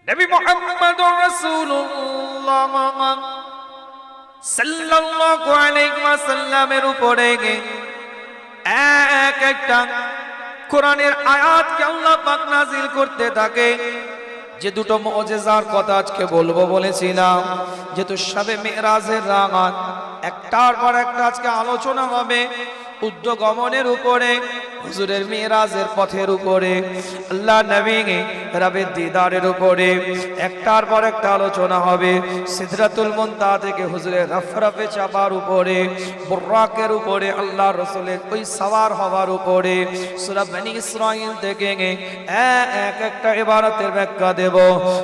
নবী মুহাম্মদুর রাসূলুল্লাহ সাল্লাল্লাহু আলাইহি ওয়াসাল্লামের উপরে এক একটা কোরআনের আয়াতকে আল্লাহ পাক নাযিল করতে থাকে। যে দুটো মুজিজার কথা আজকে বলবো বলেছিলাম, যেহেতু শবে মেরাজের রাত, একটার পর একটা আজকে আলোচনা হবে উদ্যগমনের উপরে, হুজুরের মেরাজের পথের উপরে, আল্লাহ নবী রবের দিদারের উপরে একটার পর একটা আলোচনা হবে। সিদরাতুল মুনতাহা থেকে হুজুরের রফরফে চাপার উপরে, বুরাকের উপরে, আল্লাহ রাসূলের ওই সওয়ার হওয়ার উপরে, সূরা বনী ইসরাঈল থেকে এক একটা ইবারতের ব্যাখ্যা দেব।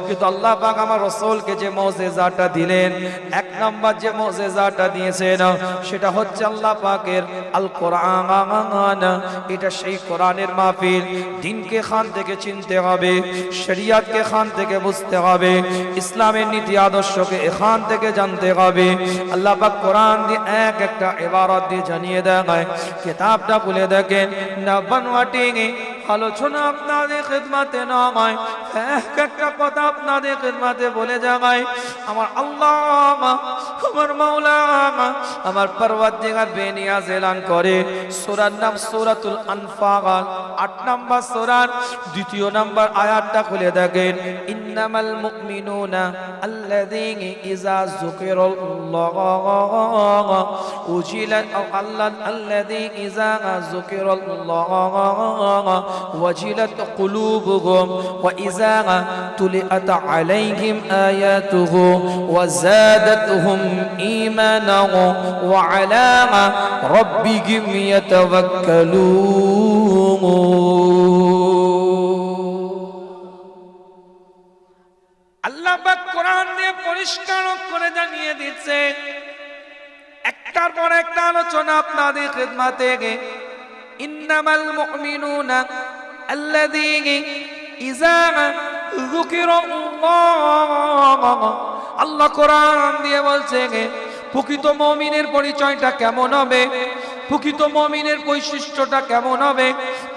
কিন্তু আল্লাহ পাক আমার রাসূলকে যে মুজিজাটা দিলেন, এক নাম্বার যে মুজিজাটা দিয়েছেন সেটা হচ্ছে আল্লাহ পাকের আল কোরআন। এটা সেই কোরআনের মাহফিল। দিনকে খান থেকে চিনতে হবে, শরিয়তকে খান থেকে বুঝতে হবে, ইসলামের নীতি আদর্শকে এখান থেকে জানতে হবে। আল্লাহ পাক কোরআন দিয়ে এক একটা ইবারত দিয়ে জানিয়ে দেয়। কিতাবটা খুলে দেখেন, না বানওয়াটি আলোচনা আপনাদের খিদমতে নয়, এক একটা কথা আপনাদের খিদমতে বলে যায়। আমার আল্লাহ, আমার মাওলা, আমার পরওয়ারদিগার বেনিয়াজ এলান করে। সূরার নাম সূরাতুল আনফাল, ৮ নম্বর সূরার ২য় নম্বর আয়াতটা খুলে দেখেন। ইন্নামাল মুমিনুনা আল্লাযীনা ইযা যুকিরাল্লাহু উজিলাত আল্লাযীনা ইযা যুকিরাল্লাহু وجلت قلوبهم وإذا تليت عليهم آياته وزادتهم إيمانا وعلى ربهم يتوكلون। আল্লাহ পাক কোরআন দিয়ে পরিষ্কার করে জানিয়ে দিচ্ছে, একটার পর একটা আলোচনা আপনাদের খিদমতে। ইন্নামাল মুমিনুনা আল্লাযীনা ইযা যুকিরাল্লাহ, আল্লাহ কোরআন দিয়ে বলছে প্রকৃত মুমিনের পরিচয়টা কেমন হবে, প্রকৃত মুমিনের বৈশিষ্ট্যটা কেমন হবে,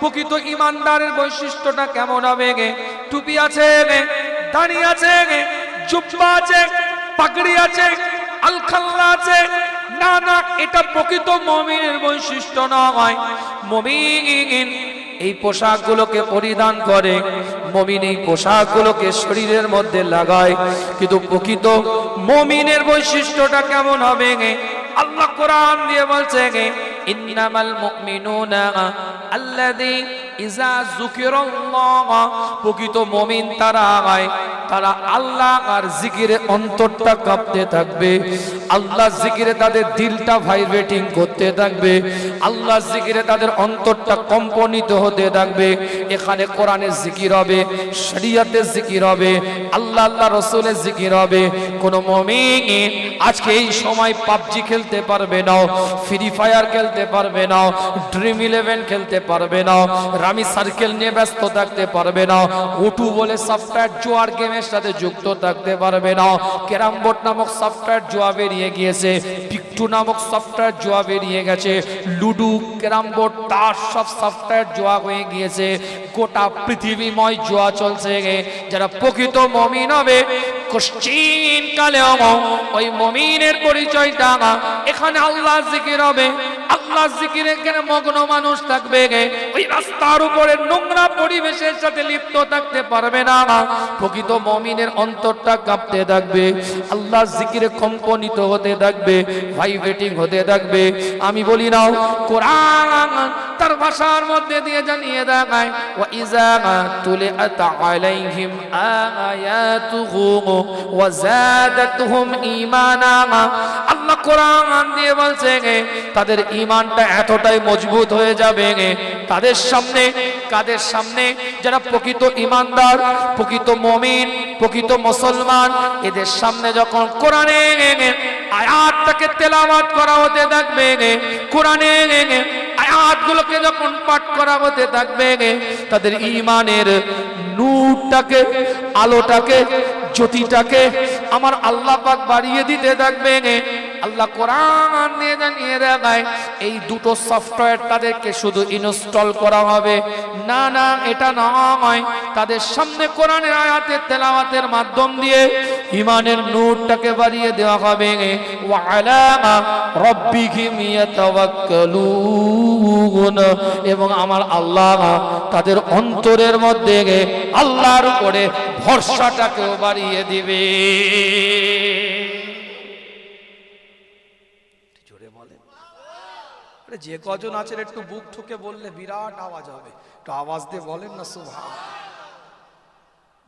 প্রকৃত ঈমানদারের বৈশিষ্ট্যটা কেমন হবে। টুপি আছে, দাড়ি আছে, জুব্বা আছে, পাগড়ি আছে, আলখাল্লা আছে, না না, এটা প্রকৃত মুমিনের বৈশিষ্ট্য নয়। মুমিন এই পোশাকগুলোকে পরিধান করে, মুমিন এই পোশাকগুলোকে শরীরের মধ্যে লাগায়, কিন্তু প্রকৃত মুমিনের বৈশিষ্ট্যটা কেমন হবে আল্লাহ কোরআন দিয়ে বলছে, ইন্নামাল মুমিনুনা আল্লাযীনা ইযা যুকিরাল্লাহ, প্রকৃত মুমিন তারা আল্লাহ আর জিকিরে অন্তরটা কাঁপতে থাকবে, আল্লাহ জিকিরে তাদের দিলটা ভাইব্রেটিং করতে থাকবে, আল্লাহ জিকিরে তাদের অন্তরটা কম্পনিত হতে থাকবে। এখানে কোরআনের জিকির হবে, শরীয়তের জিকির হবে, আল্লাহ আল্লাহ রাসূলের জিকির হবে। কোন মুমিন আজকে এই সময় পাবজি খেলতে পারবে না, ফ্রি ফায়ার খেলতে পারবে না, ড্রিম 11 খেলতে পারবে না, রামি সার্কেল নিয়ে ব্যস্ত থাকতে পারবে না, ওটু বলে সফটওয়্যার জুয়ার গেমের সাথে যুক্ত থাকতে পারবে না। ক্যারাম বোর্ড নামক সফটওয়্যার জুয়া বেরিয়ে গিয়েছে, পিকটু নামক সফটওয়্যার জুয়া বেরিয়ে গেছে, লুডু, ক্যারাম বোর্ড, তাস সব সফটওয়্যার জুয়া হয়ে গিয়েছে। গোটা পৃথিবীময় জুয়া চলছে। যারা প্রকৃত মুমিন হবে, কোশ্চিন কালেও ওই মুমিনের পরিচয়টা এখানে আল্লাহ জিকির হবে, আল্লাহ জিকিরে মগ্ন মানুষ থাকবে। ওই রাস্তার উপরে নোংরা পরিবেশের সাথে লিপ্ত থাকতে পারবে না। প্রকৃত মুমিনের অন্তরটা কাঁপতে থাকবে, আল্লাহ জিকিরে কম্পনিত হতে থাকবে, ভাইব্রেটিং হতে থাকবে। আমি বলি না, কোরআন তার ভাষার মধ্যে দিয়ে জানিয়ে দেয়, ওয়া ইযা তুলিয়াত আলাইহিম আয়াতুহু ওয়া জাদাতুহুম ঈমানা, আল্লাহ কোরআন দিয়ে বলছে তাদের ঈমানটা এতটাই মজবুত হয়ে যাবে তাদের সামনে, কাদের সামনে? যারা প্রকৃত ঈমানদার, প্রকৃত মুমিন, প্রকৃত মুসলমান, এদের সামনে যখন কোরআনের আয়াতটাকে তেলাওয়াত করা হতে থাকবে, কোরআনের আয়াতগুলোকে যখন পাঠ করা হতে থাকবে, তাদের ঈমানের নূরটাকে, আলোটাকে, জ্যোতিটাকে আমার আল্লাহ পাক বাড়িয়ে দিতে থাকবে। আল্লাহ কোরআন নিয়ে জানিয়ে দেয় এই দুটো সফটওয়্যার তাদেরকে শুধু ইনস্টল করা হবে না, না এটা নয়, তাদের সামনে কোরআনের আয়াতের তেলাওয়াতের মাধ্যম দিয়ে ঈমানের নূরটাকে বাড়িয়ে দেওয়া হবে। ওয়া আলা রাব্বিহিম ইয়াতাওয়াক্কালুন, এবং আমার আল্লাহ তাদের অন্তরের মধ্যে আল্লাহর উপরে ভরসাটাকেও বাড়িয়ে দিবে। জোরে বলেন, যে কজন আছেন একটু বুক ঠুকে বললে বিরাট আওয়াজ হবে, একটু আওয়াজ দিয়ে বলেন না সুবহান।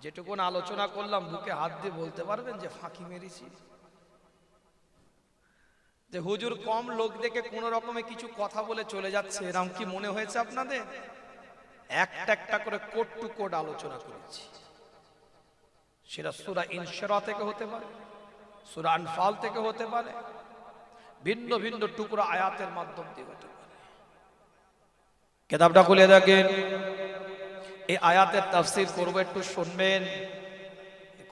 যেটুকুন আলোচনা করলাম বুকে হাত দিয়ে বলতে পারবেন যে ফাঁকি মেরেছি? যে হুজুর কম লোক দেখে কোন রকমে কিছু কথা বলে চলে যাচ্ছে, এরকম কি মনে হয়েছে আপনাদের? একটা একটা করে কোট টু কোট আলোচনা করেছি। সেটা সূরা ইনশিরা থেকে হতে পারে, সূরা আনফাল থেকে হতে পারে, ভিন্ন ভিন্ন টুকরো আয়াতের মাধ্যম দিয়ে হতে পারে। কিতাবটা খুলে দেখেন, এই আয়াতের তাফসীর করব, একটু শুনবেন।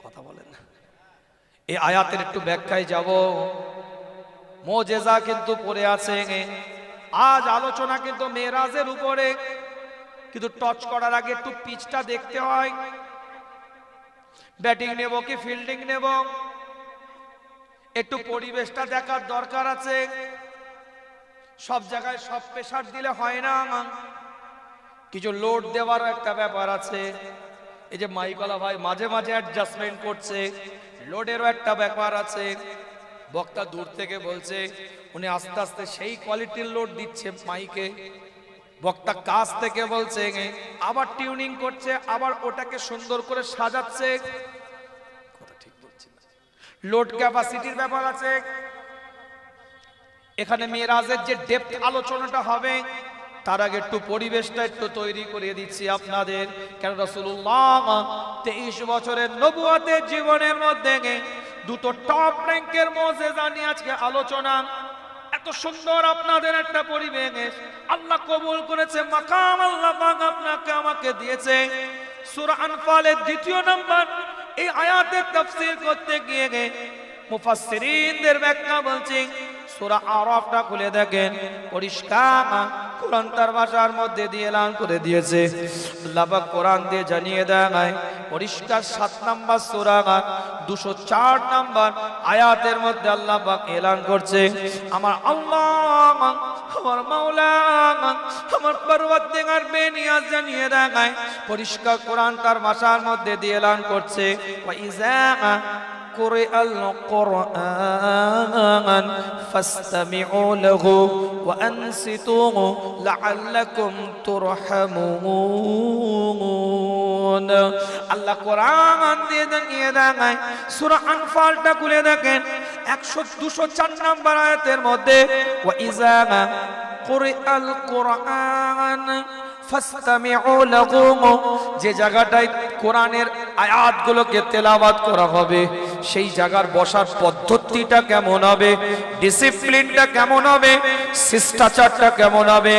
কথা বলেন না, এই আয়াতের একটু ব্যাখ্যায় যাব। মুজিজা কিন্তু পড়ে আছে। আজ আলোচনা কিন্তু মেরাজের উপরে, কিন্তু টচ করার আগে একটু পিচটা দেখতে হয়। ব্যাটিং নেব কি ফিল্ডিং নেব, একটু পরিবেশটা দেখার দরকার আছে। সব জায়গায় সব প্রেসার দিলে হয় না, কিছু লোড দেওয়ারও একটা ব্যাপার আছে। এই যে মাইকওয়ালা ভাই মাঝে মাঝে অ্যাডজাস্টমেন্ট করছে, লোডেরও একটা ব্যাপার আছে। বক্তা দূর থেকে বলছে, উনি আস্তে আস্তে সেই কোয়ালিটির লোড দিচ্ছে মাইকে। বক্তা কাছ থেকে বলছে, আবার টিউনিং করছে, আবার ওটাকে সুন্দর করে সাজাচ্ছে। কথা ঠিক বলছি না? লোড ক্যাপাসিটির ব্যাপার আছে। এখানে মেরাজের যে ডেপথ আলোচনাটা হবে, তার আগে একটু পরিবেশটা একটু তৈরি করে দিচ্ছি আপনাদের। কেন রাসূলুল্লাহ 23 বছরের নবুয়তের জীবনের মধ্যে দুটো টপ র্যাঙ্কের মুজিজা নিয়ে আজকে আলোচনা। এত সুন্দর আপনাদের একটা পরিবেশ আল্লাহ কবুল করেছে, মাকাম আল্লাহ পাক আপনাকে আমাকে দিয়েছে। সূরা আনফালের 2 নম্বর এই আয়াতের তাফসীর করতে গিয়ে মুফাসসিরিনদের ব্যাখ্যা বলছি। সূরা আরাফটা খুলে দেখেন, পরিষ্কার কোরআন তার ভাষার মধ্যে দিয়ে এলান করে দিয়েছে। আল্লাহ পাক কোরআন দিয়ে জানিয়ে দেয় পরিষ্কার 7 নম্বর সূরা 204 নম্বর আয়াতের মধ্যে আল্লাহ পাক এলান করছে, আমার আল্লাহ আমার মাওলা আমার পরওয়ারদিগার বেনিয়াজ জানিয়ে দেয় পরিষ্কার কোরআন তার ভাষার মধ্যে দিয়ে এলান করছে, ওয়া ইযা قرئ القرآن فاستمعوا له وأنصتوا لعلكم ترحمون। আল্লাহ কোরআন দিয়ে জানিয়ে দেয়, সূরা আনফালটা খুলে দেখেন 204 নম্বর আয়াতের মধ্যে, ওয়া ইযা কুরিআল কুরআন ফাসতামিউ লাহু, যে জায়গাটায় কোরআনের আয়াতগুলোকে তেলাওয়াত করা হবে সেই জায়গার বসার পদ্ধতিটা কেমন হবে, ডিসিপ্লিনটা কেমন হবে, শিষ্টাচারটা কেমন হবে,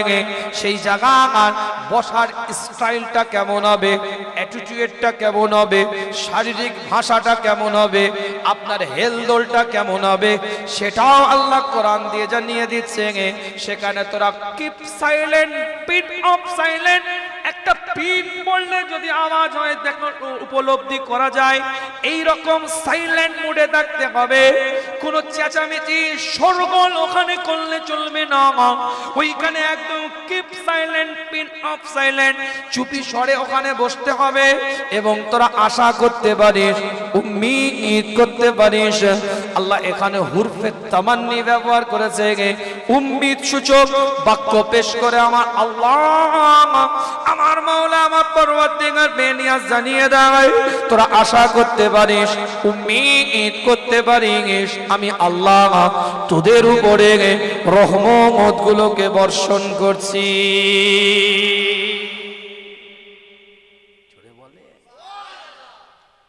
সেই জায়গার বসার স্টাইলটা কেমন হবে, অ্যাটিটিউডটা কেমন হবে, শারীরিক ভাষাটা কেমন হবে, আপনার হেলদোলটা কেমন হবে, সেটাও আল্লাহ কোরআন দিয়ে জানিয়ে দিচ্ছে। সেখানে তোরা keep silent, pit of silent, একটা পিট বললে যদি আওয়াজ হয় দেখো উপলব্ধি করা যায়, এই রকম সাইলেন্ট মুডে থাকতে হবে। কোনো চেঁচামেচি শোরগোল ওখানে করলে চলবে না, ওইখানে একদম keep silent, pin of silent, চুপি স্বরে ওখানে বসতে হবে। এবং তোরা আশা করতে পারিস, উম্মিদ করতে পারিস, আল্লাহ এখানে হুরফে তামান্নি ব্যবহার করেছে, উম্মিদ সূচক বাক্য পেশ করে আমার আল্লাহ আমার মাওলা আমার পরওয়ারদিগার বেনিয়াজ জানিয়ে দেয় তোরা আশা করতে পারিস, উম্মিদ করতে পারিস, আমি আল্লাহ তোদের উপরে রহমত গুলোকে বর্ষণ করছি। জোরে বলে,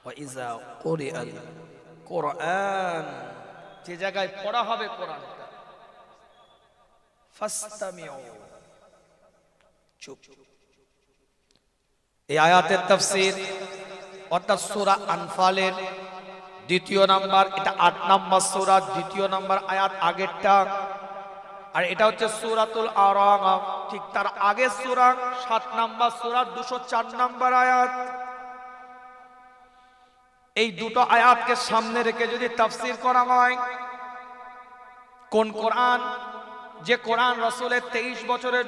ওয়া ইযা কুরিআল কুরআন, যে জায়গায় পড়া হবে কোরআনটা, ফাসতামিউ, চুপ। এই আয়াতের তাফসীর অর্থাৎ সূরা আনফালের দ্বিতীয় নাম্বার, এটা 8 নাম্বার সূরা, দ্বিতীয় নাম্বার আয়াত আগেরটা, আর এটা হচ্ছে সূরাতুল আরাফ। ঠিক তার আগের সূরা 7 নাম্বার সূরা 204 নাম্বার আয়াত। এই দুটো আয়াতকে সামনে রেখে যদি তাফসীর করা হয়, কোন কোরআন, যে কোরআন রাসূলের 23 বছরের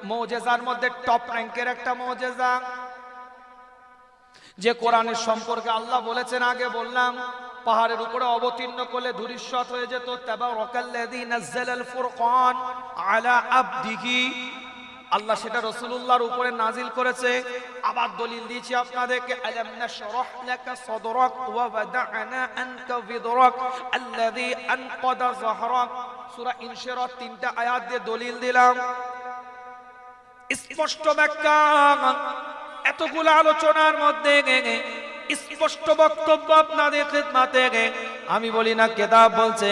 মুজিজার মধ্যে টপ র্যাঙ্কের একটা মুজিজা, যে কোরআনের সম্পর্কে আল্লাহ বলেছেন, আগে বললাম পাহাড়ের উপরে অবতীর্ণ করলে ধূলিসাৎ হয়ে যেত, তাবারাকাল্লাযী নাযালাল ফুরকান আলা আবদিহি, আল্লাহ সেটা রাসূলুল্লাহর উপরে নাজিল করেছে। আবার দলিল দিয়েছি আপনাদেরকে, আলাম নাশরাহ লাকা সাদরাক ওয়া ওয়াদা'না আনকা বিদরাক আল্লাযী আনকাদা যাহরাক। সূরা ইনশিরাহ 3টা আয়াত দিয়ে দলিল দিলাম, স্পষ্ট ব্যাখ্যা। এতগুলো আলোচনার মধ্যে স্পষ্ট বক্তব্য আপনাদের খিদমতে আমি বলি না, কিতাব বলছে।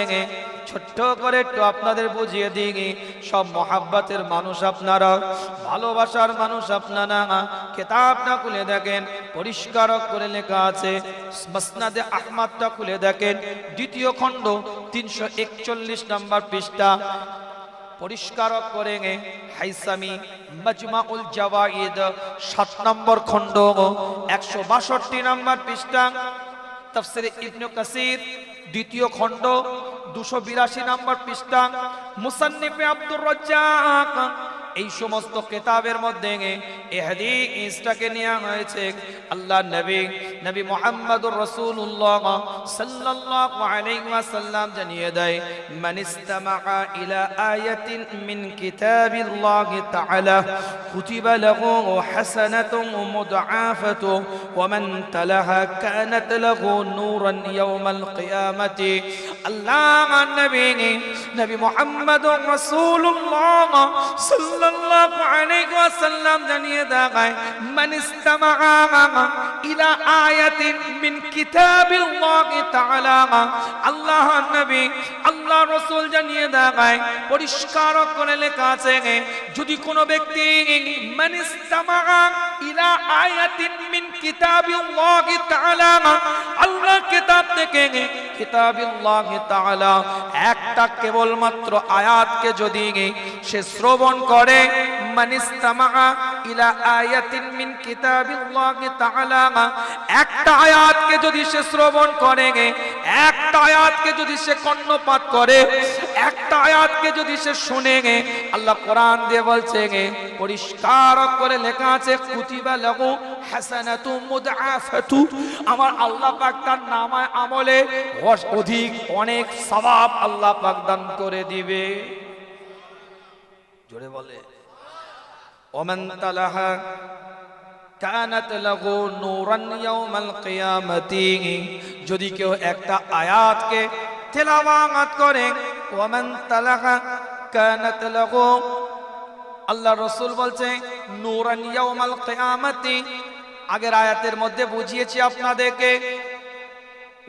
ছোট্ট করে একটু আপনাদের বুঝিয়ে দিই, সব মোহাব্বতের মানুষ আপনারা, ভালোবাসার মানুষ আপনারা, কিতাবটা খুলে দেখেন, পরিষ্কার করে লেখা আছে। মুসনাদে আহমদটা খুলে দেখেন, দ্বিতীয় খণ্ড 341 নম্বর পৃষ্ঠা, পরিষ্কার করে হাইসামি মাজমাউল জাওয়াইদ 7 নম্বর খণ্ড 162 নম্বর পৃষ্ঠা, তাফসীর ইবনে কাসির দ্বিতীয় খণ্ড 282 নম্বর পৃষ্ঠা, মুসান্নিফে আব্দুর রাজ্জাক, এই সমস্ত কিতাবের মধ্যে এই হাদিসটাকে নেওয়া হয়েছে। আল্লাহ নবী মুহাম্মদুর রাসূলুল্লাহ সাল্লাল্লাহু আলাইহি ওয়াসাল্লাম জানিয়ে দেয়, মান ইসতামাআ ইলা আয়াতিন মিন কিতাবিল্লাহি তাআলা কুতিবা লাহু হাসানাতুন মুদআফাতু ওয়া মান তালাহা কানাত লাহু নূরান ইয়াওমাল কিয়ামাতি। আল্লাহ নবী মুহাম্মদুর রাসূলুল্লাহ সাল্লাল্লাহু আলাইহি ওয়াসাল্লাম জানিয়ে দেয়, মান ইসতামাআ ইলা আয়াতিন মিন কিতাবিল্লাহি তাআলা, আল্লাহ নবী আল্লাহ রাসূল জানিয়ে দেয়, পরিষ্কার করে লেখা আছে, যদি কোনো ব্যক্তি মান ইসতামাআ ইলা আয়াতিন মিন কিতাবিল্লাহি তাআলা, আল্লাহর কিতাব থেকে, কিতাবিল্লাহি তাআলা একটা কেবলমাত্র আয়াতকে যদি সে শ্রবণ করে, মান ইসতামাআ ইলা আয়াতিন মিন কিতাবিল্লাহি তাআলা, একটা আয়াতকে যদি সে শ্রবণ করে, একটা আয়াতকে যদি সে কর্ণপাত করে, একটা আয়াতকে যদি সে শুনে, আল্লাহ কোরআন দিয়ে বলছে, পরিষ্কার করে লেখা আছে, কুতিবা লাহু হাসানাতুম মুদআফাতু, আমার আল্লাহ পাক তার নামায় আমলে অধিক অনেক সওয়াব আল্লাহ পাক দান করে দিবে। জোরে বলে, ওমান তালাহা কানাত লাহু নূরান ইয়াওমাল কিয়ামাতি, যদি কেউ একটা আয়াতকে তেলাওয়াত করে, ওমান তালাহা কানাত লাহু, আল্লাহ রাসূল বলছে নূরান ইয়াওমাল কিয়ামাতি। আগের আয়াতের মধ্যে বুঝিয়েছি আপনাদেরকে,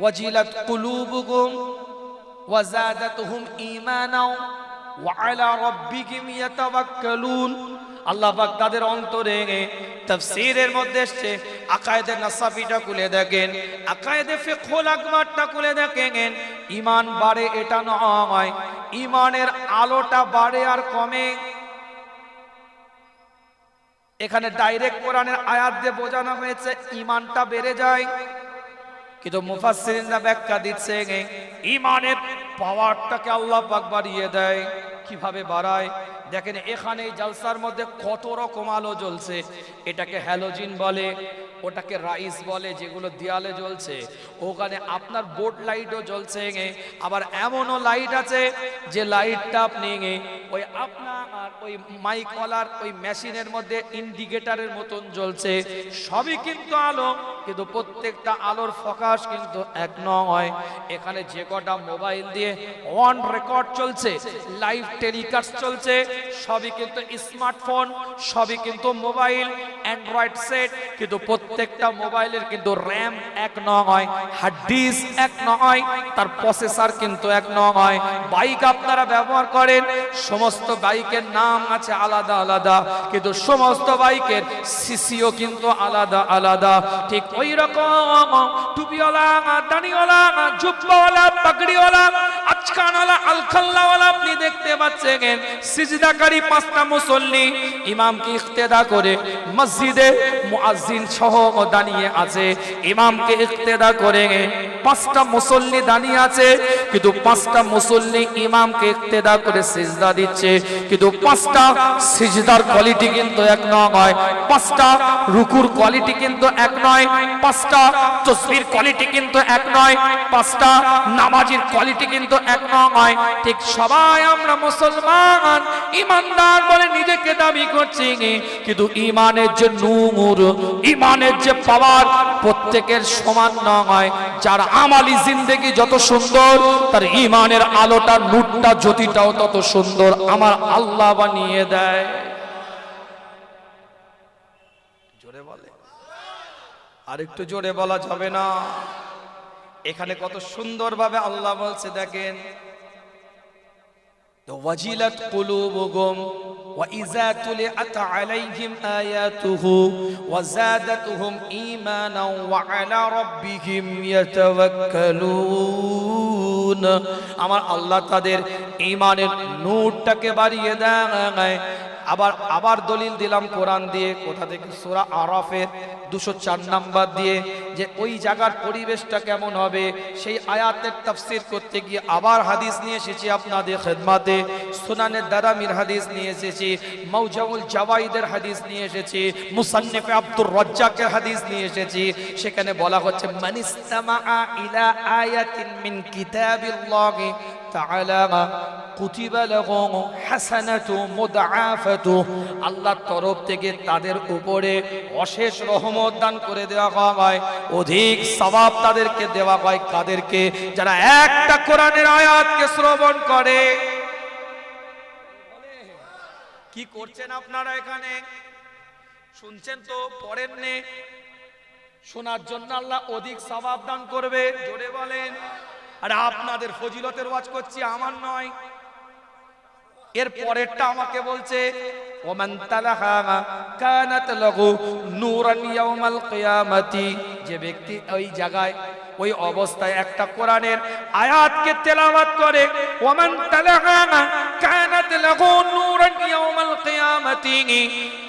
ওয়াজিলাত কুলুবুকুম ওয়া যাদাতুহুম ঈমানা ওয়া আলা রাব্বিহিম ইয়াতাওয়াক্কালুন। আল্লাহ পাক তাদের অন্তরে, তাফসীরের মধ্যে এসেছে, আকায়েদে নাসাফিটা খুলে দেখেন, আকায়েদে ফিকহুল আকবারটা খুলে দেখেন, ঈমান বাড়ে এটা নয়, ঈমানের আলোটা বাড়ে আর কমে। এখানে ডাইরেক্ট কোরআনের আয়াত দিয়ে বোঝানো হয়েছে ঈমানটা বেড়ে যায়, কিন্তু মুফাসসিরিনরা ব্যাখ্যা দিচ্ছে ঈমানের পাওয়ারটাকে আল্লাহ পাক বাড়িয়ে দেয়। কিভাবে বাড়ায় দেখেন, এখানে জালসার মধ্যে কত রকম আলো জ্বলছে, এটাকে হ্যালোজিন বলে, ওটাকে রাইস বলে, যেগুলো দেয়ালে জ্বলছে, ওখানে আপনার বোর্ড লাইটও জ্বলছে। আবার এমনও লাইট আছে যে লাইটটা আপনি ওই আপনার ওই মাইকওয়ালার ওই মেশিনের মধ্যে ইন্ডিকেটরের মতন জ্বলছে। সবই কিন্তু আলো, কিন্তু প্রত্যেকটা আলোর ফোকাস কিন্তু এক নয়। এখানে যে কটা মোবাইল দিয়ে অন রেকর্ড চলছে, লাইভ টেলিকাস্ট চলছে, সবই কিন্তু স্মার্টফোন, সবই কিন্তু মোবাইল অ্যান্ড্রয়েড সেট, কিন্তু প্রত্যেকটা মোবাইলের কিন্তু র্যাম এক নয়, হার্ড ডিস্ক এক নয়, তার প্রসেসর কিন্তু এক নয়। বাইক আপনারা ব্যবহার করেন, সময় সমস্ত বাইকের নাম আছে আলাদা আলাদা, কিন্তু সমস্ত বাইকের সিসিও কিন্তু আলাদা আলাদা। ঠিক ওই রকম টুপিওয়ালা, দাড়িওয়ালা, জুব্বাওয়ালা, পাগড়িওয়ালা, আচকানওয়ালা, আলখাল্লাওয়ালা আপনি দেখতে পাচ্ছেন সিজদাকারী পাঁচটা মুসল্লি ইমামকে ইক্তেদা করে মসজিদে মুয়াজ্জিন সহ দাঁড়িয়ে আছে। ইমামকে ইক্তেদা করে পাঁচটা মুসল্লি দাঁড়িয়ে আছে, কিন্তু পাঁচটা মুসল্লি ইমামকে ইক্তেদা করে সিজদা দিচ্ছে, কিন্তু পাঁচটা সিজদার কোয়ালিটি কিন্তু এক নয়, পাঁচটা রুকুর কোয়ালিটি কিন্তু এক নয়, পাঁচটা তাসবিহর কোয়ালিটি কিন্তু এক নয়, পাঁচটা নামাজের কোয়ালিটি কিন্তু এক নয়। ঠিক সবাই আমরা মুসলমান ইমানদার বলে নিজেকে দাবি করছি, কিন্তু ইমানের যে নূর, ইমানের যে পাওয়ার প্রত্যেকের সমান নয়। যার আমালি জিন্দেগি যত সুন্দর, তার ইমানের আলোটা, নূরটা, জ্যোতিটাও তত সুন্দর আমার আল্লাহ বানিয়ে দেয়। জোরে বলে, আর একটু জোরে বলা যাবে না? এখানে কত সুন্দরভাবে আল্লাহ বলছে দেখেন, ওয়াজিলাত কুলুবুহুম ওয়া ইযা তুলিআত আলাইহিম আয়াতুহু ওয়া যাদাতুহুম ঈমানাও ওয়া আলা রাব্বিহিম ইয়াতাওয়াক্কালুন। আমার আল্লাহ তাদের ঈমানের নূরটাকে বাড়িয়ে দেয়। আবার দলিল দিলাম কোরআন দিয়ে। কোথা থেকে? সূরা আরাফের 204 নাম্বার দিয়ে, যে ওই জায়গার পরিবেশটা কেমন হবে সেই আয়াতের তাফসীর করতে গিয়ে আবার হাদিস নিয়ে এসেছি আপনাদের খেদমতে। সুনানে দারামির হাদিস নিয়ে এসেছি, মাউজাউল জাওয়াইদের হাদিস নিয়ে এসেছি, মুসান্নিফে আব্দুর রাজ্জাকের হাদিস নিয়ে এসেছি। সেখানে বলা হচ্ছে মানিস্তামাআ ইলা আয়াতিন মিন কিতাবিল্লাহি তাআলা কুতিবা লাহু হাসানাতু মুদআফাতু। আল্লাহর তরফ থেকে তাদের উপরে অশেষ রহমত দান করে দেওয়া হয়, অধিক সওয়াব তাদেরকে দেওয়া হয়। কাদেরকে? যারা একটা কোরআনের আয়াতকে শ্রবণ করে। কি করছেন আপনারা এখানে? শুনছেন তো, পড়েন নে? শোনার জন্য আল্লাহ অধিক সওয়াব দান করবে। জোরে বলেন। আর আপনাদের ফজিলতের ওয়াজ করছি, আমার নয়। এর পরেরটা আমাকে বলছে ওমান তালাহা কানাত লাহু নূরান ইয়াউমাল কিয়ামাতি। যে ব্যক্তি ওই জায়গায়, ওই অবস্থায় একটা কোরআনের আয়াতকে তেলাওয়াত করে, ওমান তালাহা কানাত লাহু নূরান ইয়াউমাল কিয়ামাতি,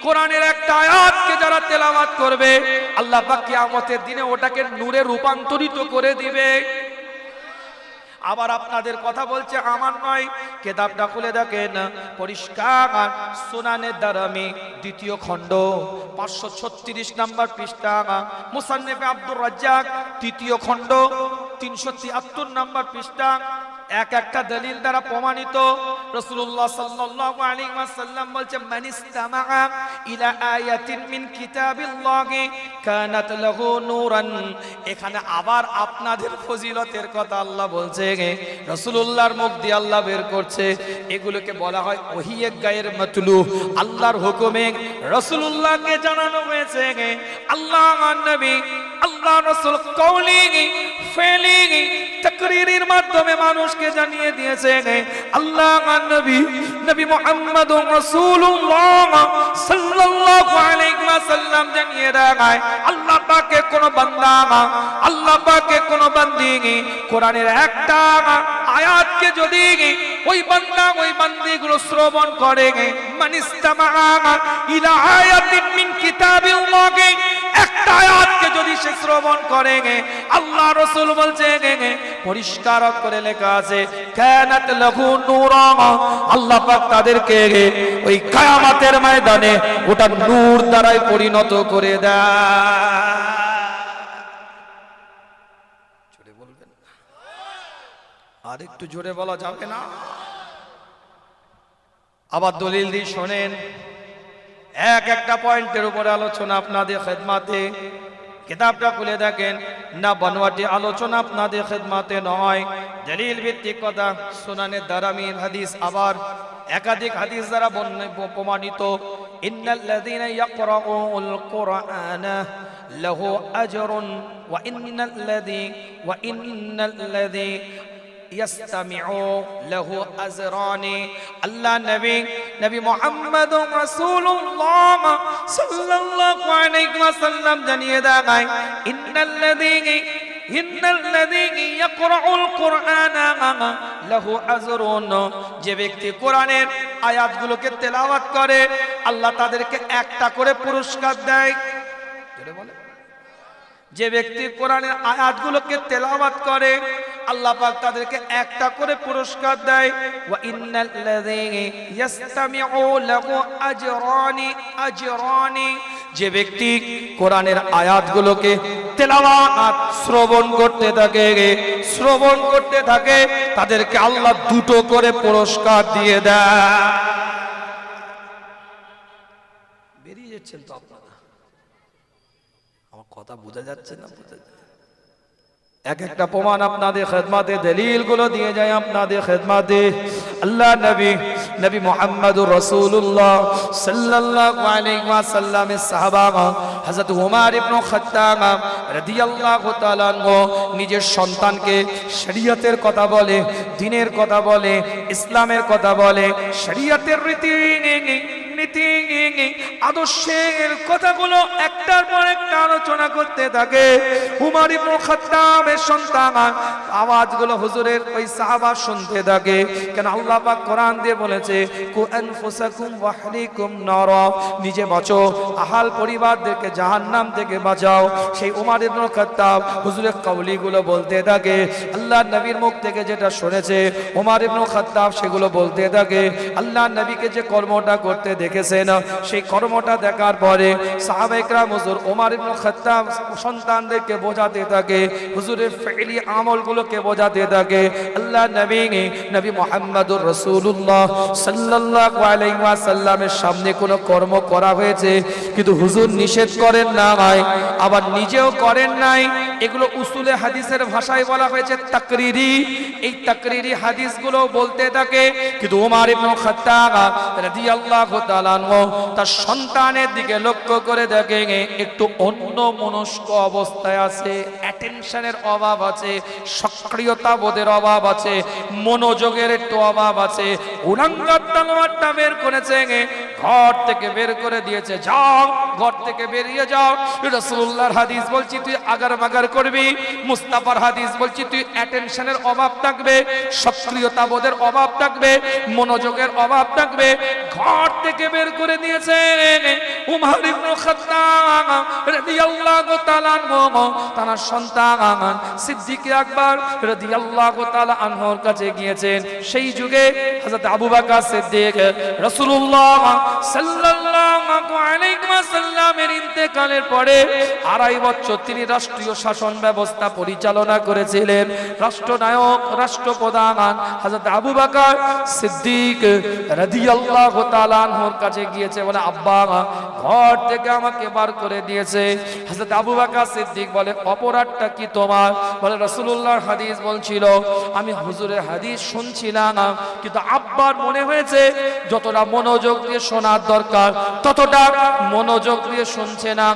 কোরআনের একটা আয়াতকে যারা তেলাওয়াত করবে আল্লাহ পাক কিয়ামতের দিনে ওটাকে নূরে রূপান্তরিত করে দিবে। আবার আপনাদের কথা বলছে, আমার নয়। কিতাবটা খুলে দেখেন, পরিষ্কার সুনানে দারামি 2য় খণ্ড 536 নাম্বার পৃষ্ঠা, মুসান্নিফে আব্দুর রাজ্জাক 3য় খণ্ড 373 নাম্বার পৃষ্ঠা। এক একটা দলিল দ্বারা প্রমাণিত। রাসূলুল্লাহ সাল্লাল্লাহু আলাইহি ওয়াসাল্লাম বলছে মানিস্তামাআ ইলা আয়াতিন মিন কিতাবিল্লাহি কানাত লাহু নূরান। এখানে আবার আপনাদের ফজিলতের কথা আল্লাহ বলছে, রাসূলুল্লাহর মুখ দিয়ে আল্লাহ বের করছে। এগুলোকে বলা হয় ওহিয়ে গায়ের মাতলু। আল্লাহর হুকুমে রাসূলুল্লাহকে জানানো হয়েছে। আল্লাহ নবী, আল্লাহ রাসূল কওলি ফেলি তাকরীরের মাধ্যমে মানুষকে জানিয়ে দিয়েছে আল্লাহ নবী, নবী মুহাম্মদুর রাসূলুল্লাহ সাল্লাল্লাহু আলাইহি ওয়াসাল্লাম জানিয়ে দেয়, আল্লাহ পাকে কোন বান্দা, আল্লাহ পাকে কোন বান্দি কোরআনের একটা আয়াতকে যদি ওই বান্দা, ওই বান্দিগুলো শ্রবণ করে, মানিস্তামাআ ইলা আয়াতিন মিন কিতাবিল্লাহি, একটা আয়াতকে যদি সে শ্রবণ করে, আল্লাহ রাসূল বলছে পরিষ্কার করে লেখা আছে কানাত লাহু নূরা, আল্লাহ পাক তাদেরকে ওই কিয়ামতের ময়দানে ওটা নূর দ্বারাই পরিণত করে দেয়। জোরে বলবেন, আর একটু জোরে বলা যাবে না? আবার দলিল দিয়ে শোনেন, এক একটা পয়েন্টের উপরে আলোচনা আপনাদের খেদমাতে। কিতাবটা খুলে দেখেন, না বানোয়াটি আলোচনা আপনাদের খেদমাতে নয়, দলিল ভিত্তিক কথা। সুনানে দারামির হাদিস, আবার একাধিক হাদিস দ্বারা প্রমাণিত। ইন্নাল্লাযীনা ইয়াকরাউল কুরআনা লাহু আজরুন ওয়া ইন্নাল্লাযী ইয়াসতামিউ লাহু আজরানি। আল্লাহ নবী মুহাম্মদুর রাসূলুল্লাহ সাল্লাল্লাহু আলাইহি ওয়াসাল্লাম জানিয়ে দেয়, ইন্নাল্লাযী ইয়াকরাউল কুরআনা লাহু আজরুন, যে ব্যক্তি কোরআনের আয়াতগুলোকে তেলাওয়াত করে আল্লাহ তাদেরকে একটা করে পুরস্কার দেয়। যে ব্যক্তি কোরআনের আয়াতগুলোকে তেলাওয়াত করে আল্লাহ পাক তাদেরকে একটা করে পুরস্কার দেয়। ওয়া ইন্নাল্লাযী ইয়াসতামিউ লাহু আজরানি, যে ব্যক্তি কোরআনের আয়াতগুলোকে তেলাওয়াত শ্রবণ করতে থাকে তাদেরকে আল্লাহ দুটো করে পুরস্কার দিয়ে দেয়। বেরিয়ে যাচ্ছেন তো আপনারা, আমার কথা বোঝা যাচ্ছে না? এক একটা প্রমাণ আপনাদের খেদমতে, দলিলগুলো দিয়ে যায় আপনাদের খেদমতে। আল্লাহ নবী মুহাম্মদুর রাসূলুল্লাহ সাল্লাল্লাহু আলাইহি ওয়াসাল্লামের সাহাবা হযরত ওমর ইবনে খাত্তাব রাদিয়াল্লাহু তাআলা আনহু নিজের সন্তানকে শরীয়তের কথা বলে, দ্বীনের কথা বলে, ইসলামের কথা বলে, শরীয়তের রীতি আদর্শের কথাগুলো একটার পর একটা আলোচনা করতে থাকে। উমর ইবনে খাত্তাবের সন্তান আওয়াজগুলো হুজুরের ওই সাহাবা শুনতে থাকে। কেন আল্লাহ পাক কোরআন দিয়ে বলেছে, কু আনফুসাকুম ওয়া আহলিকুম নারা, নিজে বাঁচো, আহাল পরিবারদেরকে জাহান্নাম থেকে বাঁচাও। সেই উমর ইবনে খাত্তাব হুজুরের কওলিগুলো বলতে থাকে। আল্লাহ নবীর মুখ থেকে যেটা শুনেছে উমর ইবনে খাত্তাব সেগুলো বলতে থাকে। আল্লাহ নবীকে যে কর্মটা করতে দেখেছেন সেই কর্মটা দেখার পরে সাহাবায়ে কেরাম হুজুর ওমর ইবনে খাত্তাব সন্তানদেরকে বোঝাতে থাকে, হুজুরের ফি'লি আমলগুলোকে বোঝাতে থাকে। আল্লাহ নবী মুহাম্মদুর রাসূলুল্লাহ সাল্লাল্লাহু আলাইহি ওয়াসাল্লামের সামনে কোনো কর্ম করা হয়েছে কিন্তু হুজুর নিষেধ করেন না, আবার নিজেও করেন নাই। এগুলো উসুলে হাদিসের ভাষায় বলা হয়েছে তাকরিরি। এই তাকরিরি হাদিসগুলো বলতে থাকে কিন্তু ওমর ইবনে খাত্তাব রাদিয়াল্লাহু তাআলা আনহু তার সন্তানের দিকে লক্ষ্য করে দেখেন একটু অন্য মনস্ক অবস্থায় আছে, অ্যাটেনশনের অভাব আছে, সক্রিয়তা বোধের অভাব আছে, মনোযোগের একটু অভাব আছে। উলাঙ্গার তলোয়ারটা বের করেছে, ঘর থেকে বের করে দিয়েছে, যাও ঘর থেকে বেরিয়ে যাও। রাসূলুল্লাহর হাদিস বলছি তুই আগার মাগার করবি, মুস্তাফার হাদিস বলছি তুই অ্যাটেনশনের অভাব থাকবে, সক্রিয়তা বোধের অভাব থাকবে, মনোযোগের অভাব থাকবে। ঘর থেকে বের করে দিয়েছে। উমর ইবনে খাত্তাব রাদিয়াল্লাহু তাআলা আনহু তার সন্তান সিদ্দিক আকবর রাদিয়াল্লাহু তাআলা আনহুর কাছে গিয়েছেন। সেই যুগে হযরত আবু বকর সিদ্দিক রাসূলুল্লাহ সাল্লাল্লাহু আলাইহি ওয়াসাল্লামের ইন্তেকালের পরে 2.5 বছর তিনি রাষ্ট্রীয় শাসন ব্যবস্থা পরিচালনা করেছিলেন। রাষ্ট্রনায়ক, রাষ্ট্রপ্রধান হযরত আবু বকর সিদ্দিক রাদিয়াল্লাহু তাআলা আনহুর কাছে গিয়েছে, বলে আব্বা ঘর থেকে আমাকে বার করে দিয়েছে। হযরত আবু বকর সিদ্দিক বলে অপরাধটা কি তোমার? বলে রাসূলুল্লাহর হাদিস বলছিল, আমি হুজুরের হাদিস শুনছিলাম কিন্তু আব্বার মনে হয়েছে যতটা মনোযোগ দিয়ে শোনার দরকার ততটা মনোযোগ দিয়ে শুনছে না,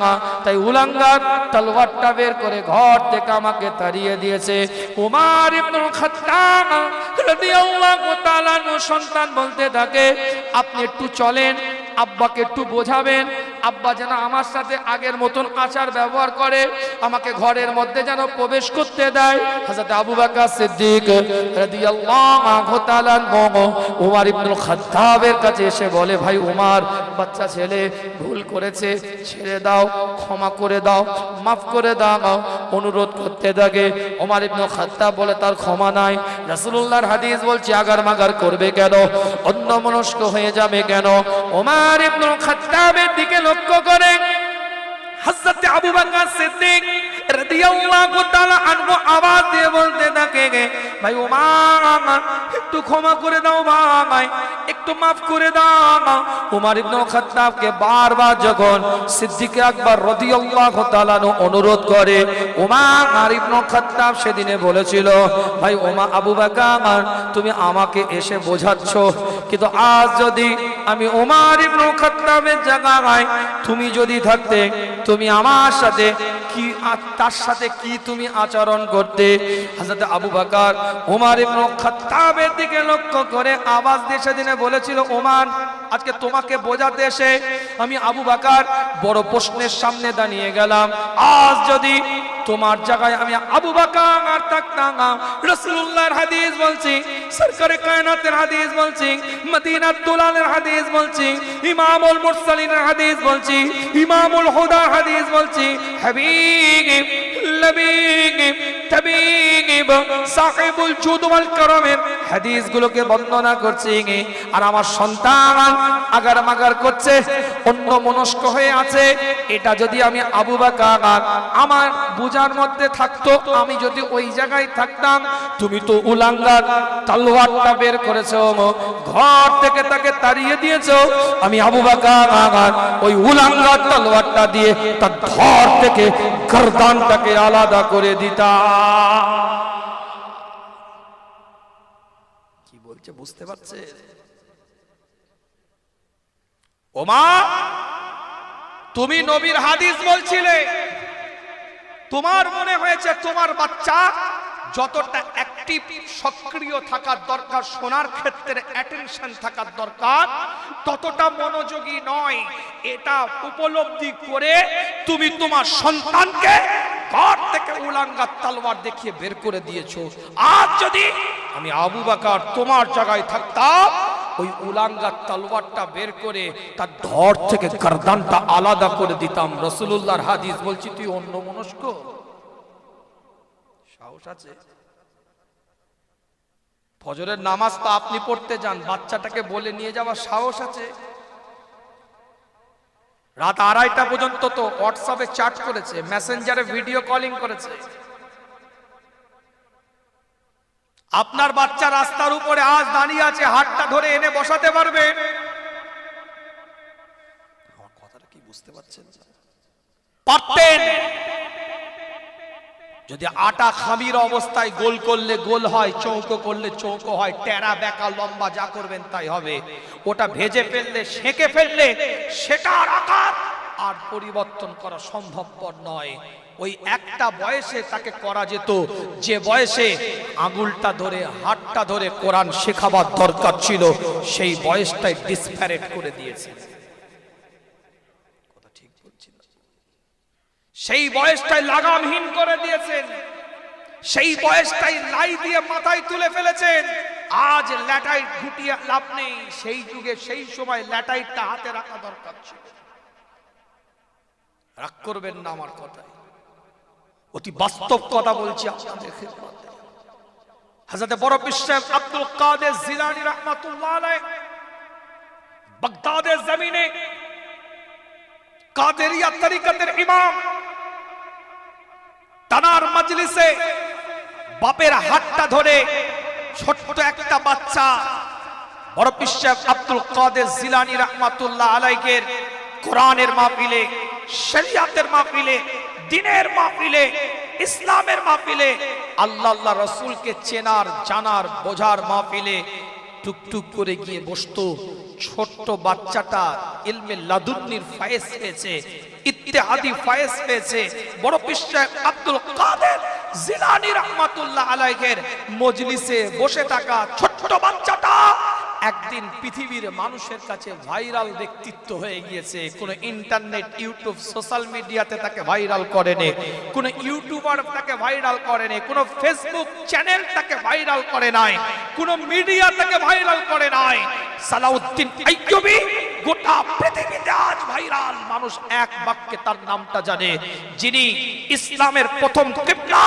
তাই উলাঙ্গার তলোয়ারটা বের করে ঘর থেকে আমাকে তাড়িয়ে দিয়েছে। উমর ইবনে খাত্তাব রাদিয়াল্লাহু তাআলা সন্তান বলতে থাকে, আপনি একটু চলেন, আব্বাকে একটু বোঝাবেন, আব্বা যেন আমার সাথে আগের মতন আচার ব্যবহার করে, আমাকে ঘরের মধ্যে যেন প্রবেশ করতে দেয়। হযরত আবু বকর সিদ্দিক রাদিয়াল্লাহু তাআলা উমর ইবনে খাত্তাবের কাছে এসে বলে, ভাই উমর, বাচ্চা ছেলে ভুল করেছে, ছেড়ে দাও, ক্ষমা করে দাও, মাফ করে দাও, অনুরোধ করতে থাকে। উমর ইবনে খাত্তাব বলে তার ক্ষমা নাই। রাসূলুল্লাহর হাদিস বলছে আগার মাগার করবে কেন, অন্যমনস্ক হয়ে যাবে কেন? উমর ইবনে খাত্তাবের দিকে লক্ষ্য করে হযরত আবু বকর সিদ্দিক রাদিয়াল্লাহু তাআলা আনহু আওয়াজ দিয়ে বলতে থাকে, ভাই উমর একটু ক্ষমা করে দাও, ভাই একটু মাফ করে দাও। উমর ইবনে খাত্তাবকে বারবার যখন সিদ্দিক আকবর রাদিয়াল্লাহু তাআলা অনুরোধ করে, উমর ইবনে খাত্তাব সেদিনে বলেছিল, ভাই উমর আবু বকর তুমি আমাকে এসে বোঝাচ্ছ, কিন্তু আজ যদি আমি উমর ইবনে খাত্তাবের জায়গায় তুমি যদি থাকতে তুমি আমার সাথে কি তার সাথে কি তুমি আচরণ করতে। হযরত আবু বকর ওমর ইবনে খাত্তাবের দিকে লক্ষ্য করে আওয়াজ দিয়ে সেদিনে বলেছিল, ওমর আজকে তোমাকে বোঝাতে এসে আমি আবু বকর বড় প্রশ্নের সামনে দাঁড়িয়ে গেলাম। আজ যদি তোমার জায়গায় আমি আবু বকর আর থাকতাম, রাসূলুল্লাহর হাদিস বলছি, সরকারে কায়নাতের হাদিস বলছি, মদিনার দুলালের হাদিস বলছি, ইমামুল মুরসালিনের হাদিস বলছি, ইমামুল হুদার হাদিস বলছি, হাবিব লবিব তাবিব সাহিবুল জুদ ওয়াল কারামের হাদিসগুলোকে বর্ণনা করছি, আর আমার সন্তান আগার মাগার করছে, অন্য মনস্ক হয়ে আছে। এটা যদি আমি আবু বকর আমার বুঝার মধ্যে থাকতো, আমি যদি ওই জায়গায় থাকতাম, তুমি তো উলাঙ্গার তলোয়ারটা বের করেছো, ঘর থেকে তাকে তাড়িয়ে দিয়েছো, আমি আবু বকর ওই উলাঙ্গার তলোয়ারটা দিয়ে তার ধর থেকে গর্দানটাকে আলাদা করে দিতাম। কি বলছে বুঝতে পারছে? ওমর তুমি নবীর হাদিস বলছিলে, তোমার মনে হয়েছে তোমার বাচ্চা যতটা অ্যাক্টিভ সক্রিয় থাকার দরকার, শোনার ক্ষেত্রে অ্যাটেনশন থাকার দরকার, ততটা মনোযোগী নয়। এটা উপলব্ধি করে তুমি তোমার সন্তানকে ঘর থেকে উলাঙ্গার তলোয়ার দেখিয়ে বের করে দিয়েছো। আজ যদি আমি আবু বকর তোমার জায়গায় থাকতাম, ওই উলাঙ্গার তলোয়ারটা বের করে তার ধর থেকে গর্দানটা আলাদা করে দিতাম। রাসূলুল্লাহর হাদিস বলছি, তুই অন্য মনস্ক? সাহস আছে? ফজরের নামাজ তো আপনি পড়তে যান, বাচ্চাটাকে বলে নিয়ে যাওয়ার সাহস আছে? রাত 2:30 পর্যন্ত তো হোয়াটসঅ্যাপে চ্যাট করেছে, মেসেঞ্জারে ভিডিও কলিং করেছে। আপনার বাচ্চা রাস্তার উপরে আজ দাঁড়িয়ে আছে, হাতটা ধরে এনে বসাতে পারবে? আমার কথাটা কি বুঝতে পারছেন? পারতেন। যদি আটা খামির অবস্থায় গোল করলে গোল হয়, চৌকো করলে চৌকো হয়, টেরা বেঁকা লম্বা যা করবেন তাই হবে। ওটা ভেজে ফেললে, সেঁকে ফেললে সেটার আকার আর পরিবর্তন করা সম্ভবপর নয়। ওই একটা বয়সে তাকে করা যেত যে বয়সে আঙুলটা ধরে হাতটা ধরে কোরআন শেখাবার দরকার ছিল, সেই বয়সটাই ডিসপ্যারেট করে দিয়েছে। কথা ঠিক বলছি না? সেই বয়সটাই লাগামহীন করে দিয়েছেন, সেই বয়সটাই লাই দিয়ে মাথায় তুলে ফেলেছেন। আজ ল্যাটাইট ঘুটিয়ে লাভ নেই, সেই যুগে সেই সময় ল্যাটাইটটা হাতে রাখা দরকার ছিল। রাগ করবেন না আমার কথায়, অতি বাস্তব কথা বলছি আপনাদের খিদমতে। হযরত বড় পীর আব্দুল কাদের জিলানী রাহমাতুল্লাহ আলাইহি বাগদাদের জমিনে কাদেরিয়া তরিকতের ইমাম, তানার মজলিসে বাপের হাতটা ধরে ছোট্ট একটা বাচ্চা বড় পীর আব্দুল কাদের জিলানী রাহমাতুল্লাহ আলাইহির কোরআনের মাহফিলে, শরিয়াতের মাহফিলে, দিনের মাহফিলে, ইসলামের মাহফিলে, আল্লাহ আল্লাহ রাসূলকে চেনার জানার বোঝার মাহফিলে টুকটুক করে গিয়ে বসতো। ছোট্ট বাচ্চাটা ইলমে লাদুন্নির ফায়েজ পেয়েছে, ইত্তেহাদি ফায়েজ পেয়েছে। বড় পীর আব্দুল কাদের জিলানী রাহমাতুল্লাহ আলাইহির মজলিসে বসে থাকা ছোট্ট বাচ্চাটা একদিন পৃথিবীর মানুষের কাছে ভাইরাল ব্যক্তিত্ব হয়ে গিয়েছে। কোন ইন্টারনেট, ইউটিউব, সোশ্যাল মিডিয়াতে তাকে ভাইরাল করেনি, কোন ইউটিউবার তাকে ভাইরাল করেনি, কোন ফেসবুক চ্যানেল তাকে ভাইরাল করে নাই, কোন মিডিয়া তাকে ভাইরাল করে নাই। সালাউদ্দিন আইয়ুবী গোটা পৃথিবীতে আজ ভাইরাল, মানুষ এক বাক্যে তার নামটা জানে। যিনি ইসলামের প্রথম কিবলা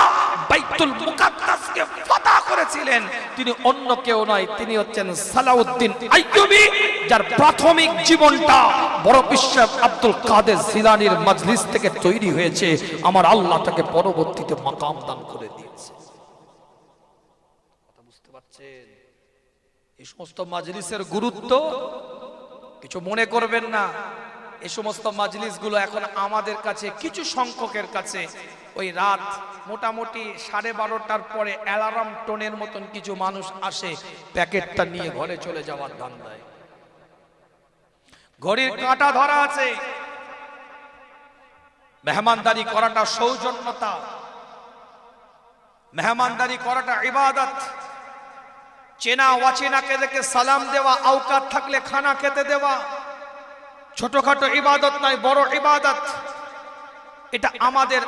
বাইতুল মুকাদ্দাসকে ফাতহ করেছিলেন, তিনি অন্য কেউ নয়, তিনি হচ্ছেন সালাউদ্দিন আইয়ুবী, যার প্রাথমিক জীবনটা বড় পীর আব্দুল কাদের জিলানীর মজলিস থেকে তৈরি হয়েছে। আমার আল্লাহ তাকে পরবর্তীতে মাকাম দান করে দিয়েছে। কথা বুঝতে পারছেন? এই সমস্ত মজলিসের গুরুত্ব কিছু মনে করবেন না। এই সমস্ত মজলিসগুলো এখন আমাদের কাছে, কিছু সংখ্যকের কাছে, ওই রাত মোটামুটি 12:30টার পরে অ্যালার্ম টোনের মতন কিছু মানুষ আসে, প্যাকেটটা নিয়ে ঘরে চলে যাওয়ার ধান্দায়। ঘড়ির কাঁটা ধরা আছে, মেহমানদারি করাটা সৌজন্যতা, মেহমানদারি করাটা ইবাদত। চেনা অচেনাকে দেখে সালাম দেওয়া, আওকাত থাকলে খানা খেতে দেওয়া ছোটখাটো ইবাদত নয়, বড় ইবাদত। এটা আমাদের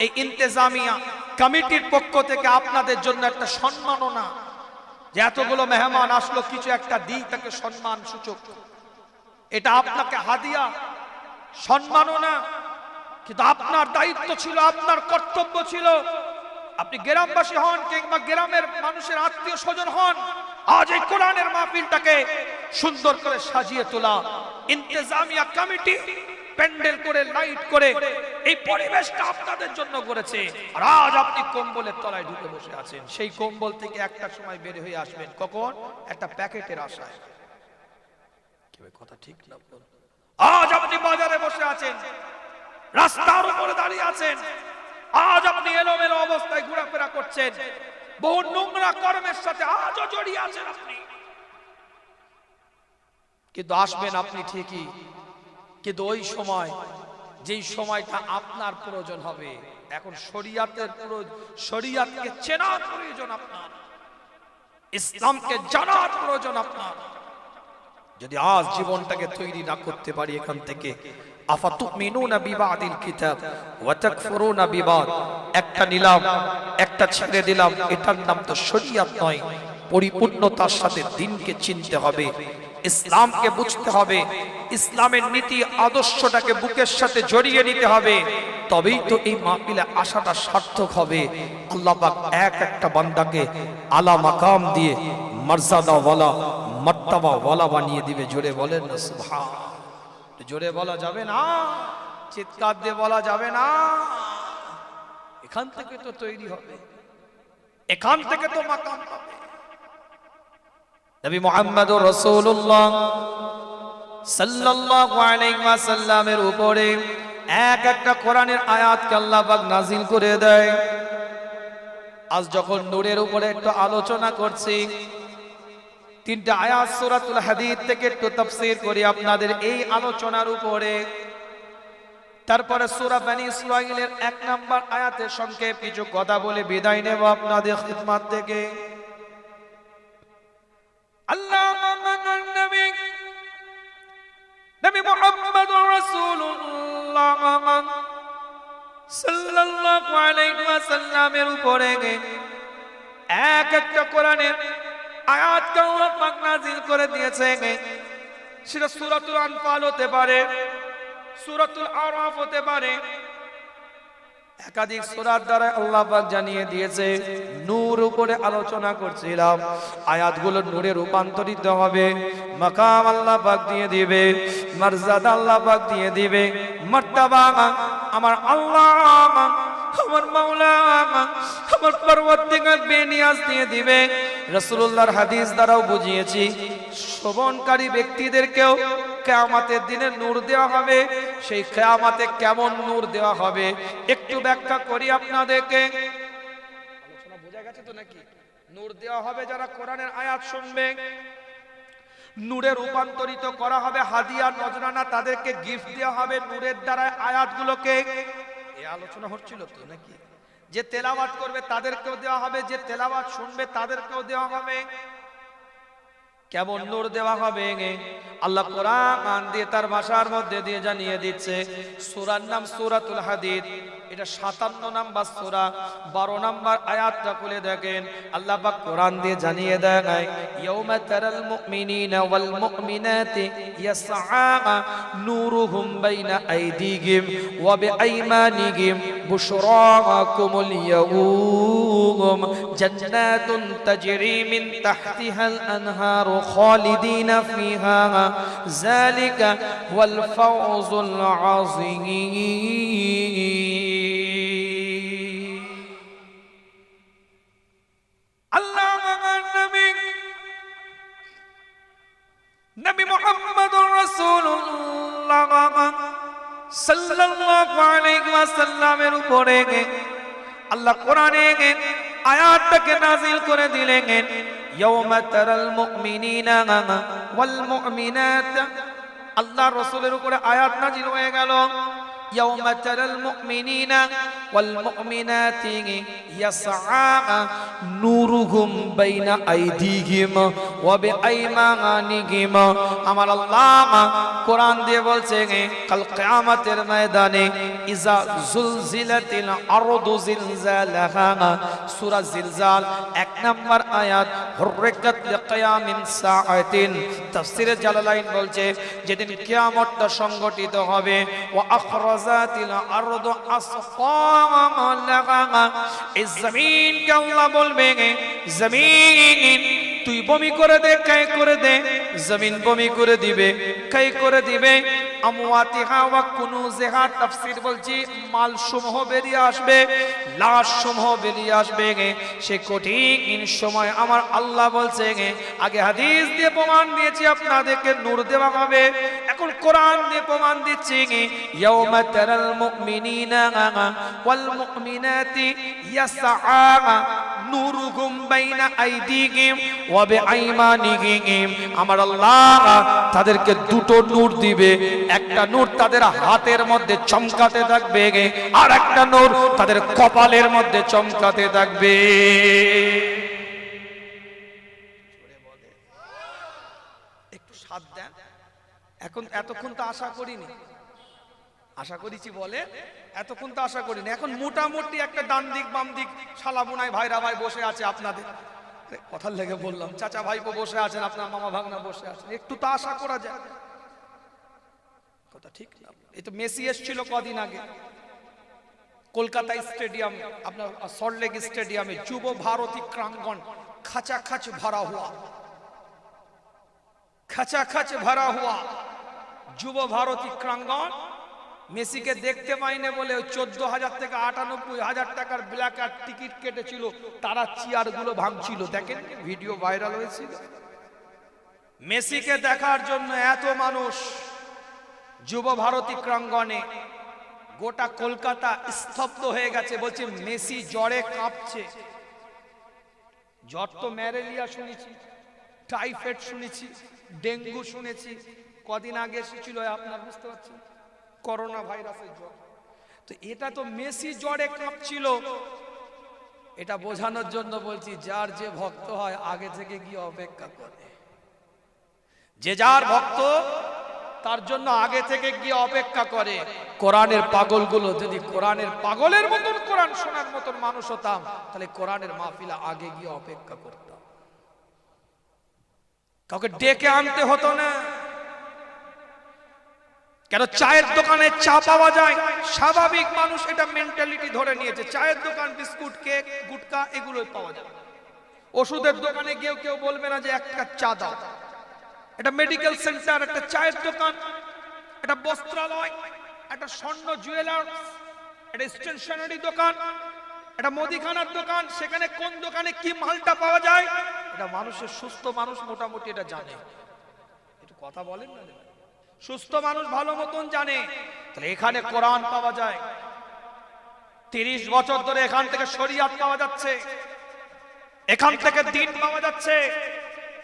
এই ইন্তেজামিয়া কমিটির পক্ষ থেকে আপনাদের জন্য একটা সম্মাননা, যে এতগুলো মেহমান আসলো, কিছু একটা দিই তাকে সম্মান সূচক। এটা আপনাকে হাদিয়া, সম্মাননা। কিন্তু আপনার দায়িত্ব ছিল, আপনার কর্তব্য ছিল, আপনি গ্রামবাসী হন কিংবা গ্রামের মানুষের আত্মীয় স্বজন হন, আজ এই কোরআনের মাহফিলটাকে সুন্দর করে সাজিয়ে তোলা। ইন্তেজামিয়া কমিটি প্যান্ডেল করে, লাইট করে এই পরিবেশটা আপনাদের জন্য করেছে। আর আজ আপনি কম্বলের তলায় ঢুকে বসে আছেন। সেই কম্বল থেকে একটা সময় বের হয়ে আসবেন, কখন? একটা প্যাকেটের আশায়। কথা ঠিক না? আজ আপনি বাজারে বসে আছেন, রাস্তার উপরে দাঁড়িয়ে আছেন, আজ আপনি এলোমেলো অবস্থায় ঘোরাফেরা করছেন, বহু নোংরা কর্মের সাথে আজও জড়িয়ে আছেন আপনি। কিন্তু আসবেন আপনি ঠিকই, কিন্তু ওই সময়, যেই সময়টা আপনার প্রয়োজন হবে। এখন শরিয়াতকে চেনার প্রয়োজন আপনার, ইসলামকে জানার প্রয়োজন আপনার। যদি আজ জীবনটাকে তৈরি না করতে পারি এখান থেকে, আফাতুমিনুনা বিবাদিল কিতাব ওয়া তাকফুরুনা বিবাদ, একটা নিলাম একটা ছেড়ে দিলাম, এটার নাম তো শরিয়াত নয়। পরিপূর্ণতার সাথে দ্বীনকে চিনতে হবে, ইসলামকে বুঝতে হবে, ইসলামের নীতি আদর্শটাকে বুকের সাথে জড়িয়ে নিতে হবে, তবেই তো এই মাহফিলে আসাটা সার্থক হবে। আল্লাহ পাক এক একটা বান্দাকে আলা মাকাম দিয়ে মর্যাদা ওয়ালা, মার্তাবা ওয়ালা বানিয়ে দিবে। জোরে বলেন না সুবহান। জোরে বলা যাবে না, চিৎকার দিয়ে বলা যাবে না। এখান থেকে তো তৈরি হবে, এখান থেকে তো মাকাম পাবে। নবী মুহাম্মদুর রাসূলুল্লাহ সাল্লাল্লাহু আলাইহি ওয়াসাল্লামের উপরে এক একটা কোরআনের আয়াতকে আল্লাহ পাক নাযিল করে দেয়। আজ যখন নূরের উপরে একটু আলোচনা করছি, তিনটা আয়াত সূরাতুল হাদীদ থেকে একটু তাফসীর করি আপনাদের এই আলোচনার উপরে। তারপরে সূরা বনী ইসরাঈলের 1 নাম্বার আয়াতের সংক্ষেপ কিছু কথা বলে বিদায় নেব আপনাদের খিদমত থেকে। নবী মুহাম্মদুর রাসূলুল্লাহ সাল্লাল্লাহু আলাইহি ওয়াসাল্লামের উপরে এক একটা কোরআনের আয়াত আল্লাহ পাক নাযিল করে দিয়েছে। সেটা সূরাতুল আনফাল হতে পারে, সূরাতুল আরাফ হতে পারে, একাধিক সূরার দ্বারা আল্লাহ পাক জানিয়ে দিয়েছে। নূর উপরে আলোচনা করছিলাম, আয়াতগুলো নূরে রূপান্তরিত হবে, মাকাম আল্লাহ পাক দিয়ে দিবে, মর্যাদা আল্লাহ পাক দিয়ে দিবে, মার্তাবা আমার আল্লাহ, আমার মাওলা, আমার পরওয়ারদিগার বেনিয়াজ দিয়ে দিবে। রাসূলুল্লাহর হাদিস দ্বারাও বুঝিয়েছি, শ্রবণকারী ব্যক্তিদেরকেও কিয়ামতের দিনে নূর দেওয়া হবে। সেই কিয়ামতে কেমন নূর দেওয়া হবে একটু ব্যাখ্যা করি আপনাদেরকে। আলোচনা বোঝা গেছে তো নাকি? নূর দেওয়া হবে যারা কোরআনের আয়াত শুনবে, নূরে রূপান্তরিত করা হবে, হাদিয়া নজরানা তাদেরকে গিফট দেওয়া হবে নূরের দ্বারা আয়াতগুলোকে। এই আলোচনা হচ্ছিল তো নাকি? যে তেলাওয়াত করবে তাদেরকেও দেওয়া হবে, যে তেলাওয়াত শুনবে তাদেরকেও দেওয়া হবে। কেমন নূর দেওয়া হবে আল্লাহ কোরআন দিয়ে তার ভাষার মধ্যে দিয়ে জানিয়ে দিচ্ছে। সূরার নাম সূরাতুল হাদীদ, এটা 57 নাম্বার সূরা, 12 নাম্বার আয়াতটা খুলে দেখেন। আল্লাহ পাক কোরআন দিয়ে জানিয়ে দেয়, ইয়াউমা তারাল মুমিনিনা ওয়াল মুমিনাতি ইয়াসআ নূরুহুম বাইনা আইদিহিম ওয়া বিআইমানিহিম বুশরাকুমুল ইয়াউম জান্নাতুন তাজরি মিন তাহতিহাল আনহারু খালিদিনা ফিহা যালিকা ওয়াল ফাওজুল আযীম। নবী মুহাম্মদুর রাসূলুল্লাহ সাল্লাল্লাহু আলাইহি ওয়াসাল্লামের উপরে আল্লাহ কোরআনে আয়াতটাকে নাযিল করে দিলেন। ইয়াউমা তারাল মুমিনিনা ওয়াল মুমিনাত, আল্লাহ রাসূলের উপরে আয়াত নাযিল হয়ে গেল। ইয়াউমা তারাল মুমিনিনা ওয়াল মুমিনাতি ইয়াসআ নূরুহুম বাইনা আইদিহিম ওয়া বিআইমানিহিম। আমার আল্লাহ কোরআন দিয়ে বলছে কাল কিয়ামতের ময়দানে ইজা জুলজিলাতিল আরদু জিলজালাহা, সূরা জিলজাল 1 নম্বর আয়াত, হুররিকাত লিকিয়ামিন সাআতিন। তাফসীরে জালালাইন বলছে যেদিন কিয়ামতটা সংগঠিত হবে, ওয়া আখরাজাতিল আরদু আসফালাহা, এই জমিনকে আল্লাহ বলবে জমিন তুই বমি করে দে, কাই করে দে। জমিন বমি করে দিবে, কাই করে দিবে। আমওয়াতিহা ওয়া কুনুজিহা, তাফসীর বলছি মাল সমূহ বেরিয়ে আসবে, লাশ সমূহ বেরিয়ে আসবে। সে কঠিন সময় আমার আল্লাহ বলছে, আগে হাদিস দিয়ে প্রমাণ দিয়েছি আপনাদেরকে নূর দেওয়া হবে, এখন কোরআন দিয়ে প্রমাণ দিচ্ছি। ইয়াউমা তারাল মুমিনিনা ওয়াল মুমিনাতি ইয়াসআ নূরুহুম বাইনা আইদিহিম ওয়া বিআইমানিহিম। আমার আল্লাহ তাদেরকে দুটো নূর দিবে, একটা নূর তাদের হাতের মধ্যে চমকাতে থাকবে, আর একটা নূর তাদের কপালের মধ্যে চমকাতে থাকবে। একটু সাথ দেন। এখন এতক্ষণ তো আশা করিনি, আশা করেছি বলে এতক্ষণ তো আশা করিনি। এখন মোটামুটি একটা ডান দিক বাম দিক শালাবুনাই ভাইরা ভাই বসে আছে আপনাদের কথার লেগে বললাম, চাচা ভাইপো বসে আছেন, আপনার মামা ভাগনা বসে আছেন, একটু তো আশা করা যায়। কথা ঠিক না? এই তো মেসি এসেছিল কদিন আগে কলকাতা স্টেডিয়াম, আপনার সল্টলেক স্টেডিয়ামে, যুব ভারতী প্রাঙ্গণ খাচাখাচ ভরা হুয়া, খাচাখাচ ভরা হুয়া যুব ভারতী প্রাঙ্গণ। মেসিকে দেখতে পাইনে বলে 14,000 থেকে 98,000 টাকার ব্ল্যাক আর টিকিট কেটেছিল, তারা চেয়ারগুলো ভাঙছিল। দেখেন ভিডিও ভাইরাল হয়েছিল। মেসিকে দেখার জন্য এত মানুষ যুব ভারতী প্রাঙ্গণে, গোটা কলকাতা স্তব্ধ হয়ে গেছে। বলছে মেসি জ্বরে কাঁপছে। জ্বর তো ম্যালেরিয়া শুনেছি, টাইফয়েড শুনেছি, ডেঙ্গু শুনেছি, কদিন আগে এসেছিল আপনার বুঝতে পারছেন করোনা ভাইরাসের জ্বর। তো এটা তো মেসি জ্বরে কাঁপছিল। এটা বোঝানোর জন্য বলছি, যার যে ভক্ত হয় আগে থেকে গিয়ে অপেক্ষা করে। যে যার ভক্ত তার জন্য আগে থেকে গিয়ে অপেক্ষা করে। কোরআনের পাগলগুলো যদি কোরআনের পাগলের মতন কোরআন শোনার মতন মানুষ হতাম, তাহলে কোরআনের মাহফিলে আগে গিয়ে অপেক্ষা করতাম, কাউকে ডেকে আনতে হতো না। কেন চায়ের দোকানে চা পাওয়া যায়, স্বাভাবিক মানুষ এটা মেন্টালিটি ধরে নিয়েছে, চায়ের দোকান বিস্কুট কেক গুটকা এগুলোই পাওয়া যায়। ওষুধের দোকানে গিয়েও কেউ বলবে না যে এক কাপ চা দাও। এটা মেডিকেল সেন্টার, একটা চায়ের দোকান, একটা বস্ত্রালয়, একটা স্বর্ণ জুয়েলার্স, একটা স্টেশনারি দোকান, একটা মুদিখানার দোকান। সেখানে কোন দোকানে কি মালটা পাওয়া যায় এটা মানুষের, সুস্থ মানুষ মোটামুটি এটা জানে। একটু কথা বলেন না, সুস্থ মানুষ ভালো মতন জানে। তাহলে এখানে কোরআন পাওয়া যায়, 30 বছর ধরে এখান থেকে শরিয়াত পাওয়া যাচ্ছে, এখান থেকে দ্বীন পাওয়া যাচ্ছে।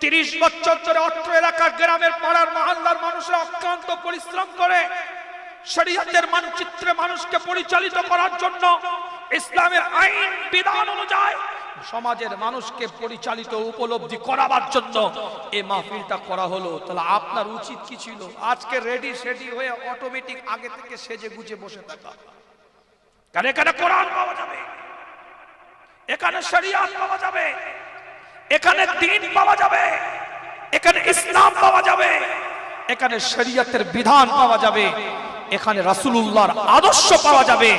30 বছর ধরে অত্র এলাকার গ্রামের পাড়ার মহল্লার মানুষরা অক্লান্ত পরিশ্রম করে শরিয়তের মানচিত্রে মানুষকে পরিচালিত করার জন্য, ইসলামের আইন বিধান অনুযায়ী সমাজের মানুষকে পরিচালিত উপলব্ধি করাবার জন্য এই মাহফিলটা করা হলো। তাহলে আপনার উচিত কি ছিল? আজকে রেডি সেডি হয়ে অটোমেটিক আগে থেকে সেজে গুজে বসে থাকা। কারণ এখানে কোরআন পাওয়া যাবে, এখানে শরিয়াত পাওয়া যাবে, এখানে দ্বীন পাওয়া যাবে, এখানে ইসলাম পাওয়া যাবে, এখানে শরিয়তের বিধান পাওয়া যাবে, এখানে রাসূলুল্লাহর আদর্শ পাওয়া যাবে।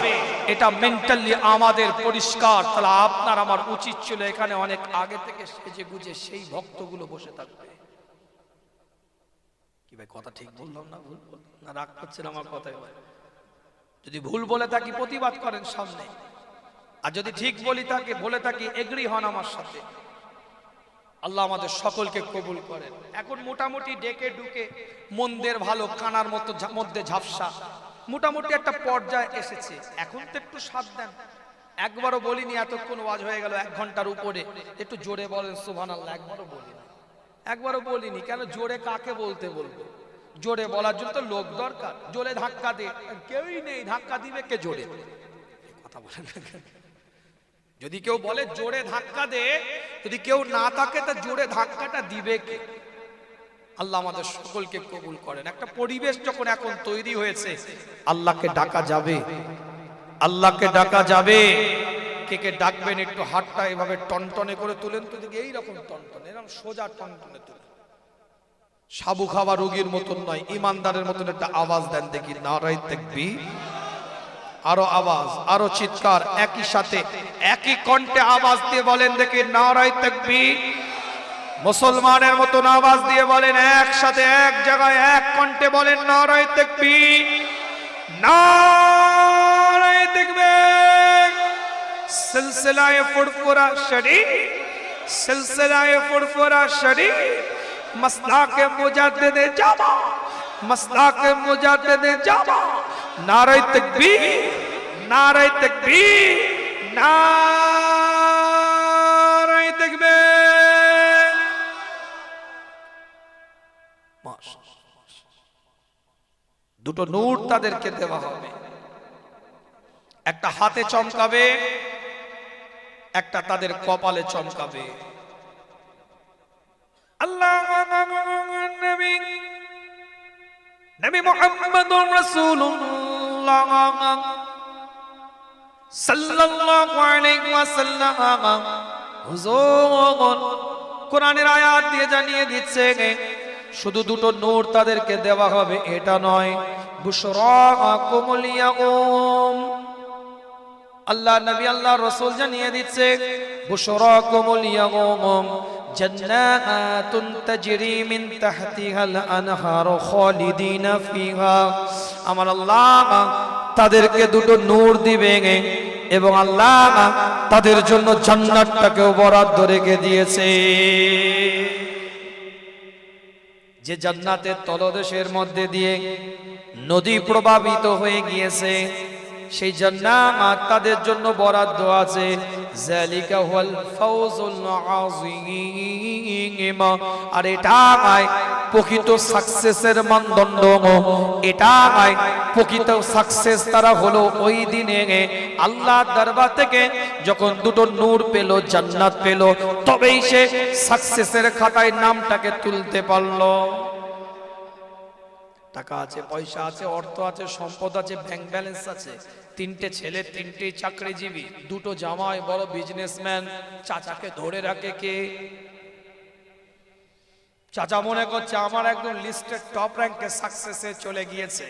এটা মেন্টালি আমাদের পরিষ্কার। তাহলে আপনার আমার উচিত ছিল এখানে অনেক আগে থেকে সেজে গুজে সেই ভক্তগুলো বসে থাকবে। কি ভাই কথা ঠিক বললাম না ভুল না? রাগ করছেন আমার কথায়? যদি ভুল বলে থাকি প্রতিবাদ করেন সামনে, আর যদি ঠিক বলে থাকি এগ্রি হন আমার সাথে। আল্লাহ আমাদের সকলকে কবুল করেন। এখন মোটামুটি ডেকে ডুকে মন্দের ভালো, কানার মধ্যে ঝাপসা, মোটামুটি একটা পর্যায়ে এসেছে। এখন তো একটু সাথ দেন। একবারও বলিনি এতক্ষণ ওয়াজ হয়ে গেল 1 ঘন্টার উপরে, একটু জোরে বলেন সুবহানাল্লাহ। একবারও বলিনি, একবারও বলিনি। কেন জোরে কাকে বলতে বলবো? জোরে বলার জন্য তো লোক দরকার, জোরে ধাক্কা দে, কেউই নেই, ধাক্কা দিবে কে জোরে? কথা বলেন না কেন? যদি কেউ বলে জোরে ধাক্কা দে, যদি কেউ না থাকে তা জোরে ধাক্কাটা দিবে কে? আল্লাহ আমাদের সকলকে কবুল করেন। একটা পরিবেশ যখন এখন তৈরি হয়েছে, আল্লাহকে ডাকা যাবে, আল্লাহকে ডাকা যাবে। কে কে ডাকবেন একটু হাতটা এভাবে টনটনে করে তুলেন তো দেখি, এইরকম টনটনে, এরকম সোজা টনটনে তুলেন, সাবু খাওয়া রোগীর মতন নয়, ইমানদারের মতন একটা আওয়াজ দেন দেখি, নারায়ে তাকবীর। আরো আওয়াজ, আরো চিৎকার, একই সাথে একই কণ্ঠে আওয়াজ দিয়ে বলেন দেখি, নারায়ে তাকবীর। মুসলমানের মতন আওয়াজ দিয়ে বলেন, একসাথে এক জায়গায় এক কণ্ঠে বলেন, নারায়ে তাকবীর, নারায়ে তাকবীর। সিলসিলায়ে ফুরফুরা শরীফ, সিলসিলায়ে ফুরফুরা শরীফ, মাসলাকে মুজাদ্দিদে জামা, মাসলাকে মুজাদ্দিদে জামা। নারায়ে তাকবীর, নারায়ে তাকবীর, নারায়ে তাকবীর। মাশাআল্লাহ, দুটো নূর তাদেরকে দেওয়া হবে, একটা হাতে চমকাবে, একটা তাদের কপালে চমকাবে। আল্লাহ নবী, নবী মুহাম্মদুর রাসূলুল্লাহ সাল্লাল্লাহু আলাইহি ওয়াসাল্লাম হুজুর কোরআনের আয়াত দিয়ে জানিয়ে দিচ্ছে, শুধু দুটো নূর তাদেরকে দেওয়া হবে এটা নয়, বুশরাকুমুল ইয়াউম। আল্লাহ নবী আল্লাহ রাসূল জানিয়ে দিচ্ছে, বুশরাকুমুল ইয়াউম জান্নাতুন তাজরি মিন তাহতিহাল আনহারু খালিদিনা ফিহা। আমার আল্লাহ তাদেরকে দুটো নূর দিবেন এবং আল্লাহ তাদের জন্য জান্নাতটাকেও বরাদ্দ রেখে দিয়েছে। যে জান্নাতের তলদেশের মধ্যে দিয়ে নদী প্রবাহিত হয়ে গিয়েছে, সেই জান্নাত তাদের জন্য বরাদ্দ আছে। যালিকা হুয়াল ফাওজুল আযীম। আর এটাই প্রকৃত সাকসেসের মানদণ্ড, এটাই প্রকৃত সাকসেস। তারা হলো ওই দিনে আল্লাহর দরবার থেকে যখন দুটো নূর পেল, জান্নাত পেল, তবেই সে সাকসেসের খাতায় নামটাকে তুলতে পারলো। টাকা আছে, পয়সা আছে, অর্থ আছে, সম্পদ আছে, ব্যাংক ব্যালেন্স আছে, তিনটে ছেলে, তিনটেই চাকরিজীবী, দুটো জামাই বড় বিজনেসম্যান, চাচাকে ধরে রাখে কে? চাচা মনে করছে আমার একদম লিস্টের টপ র্যাঙ্কে সাকসেসে চলে গিয়েছে।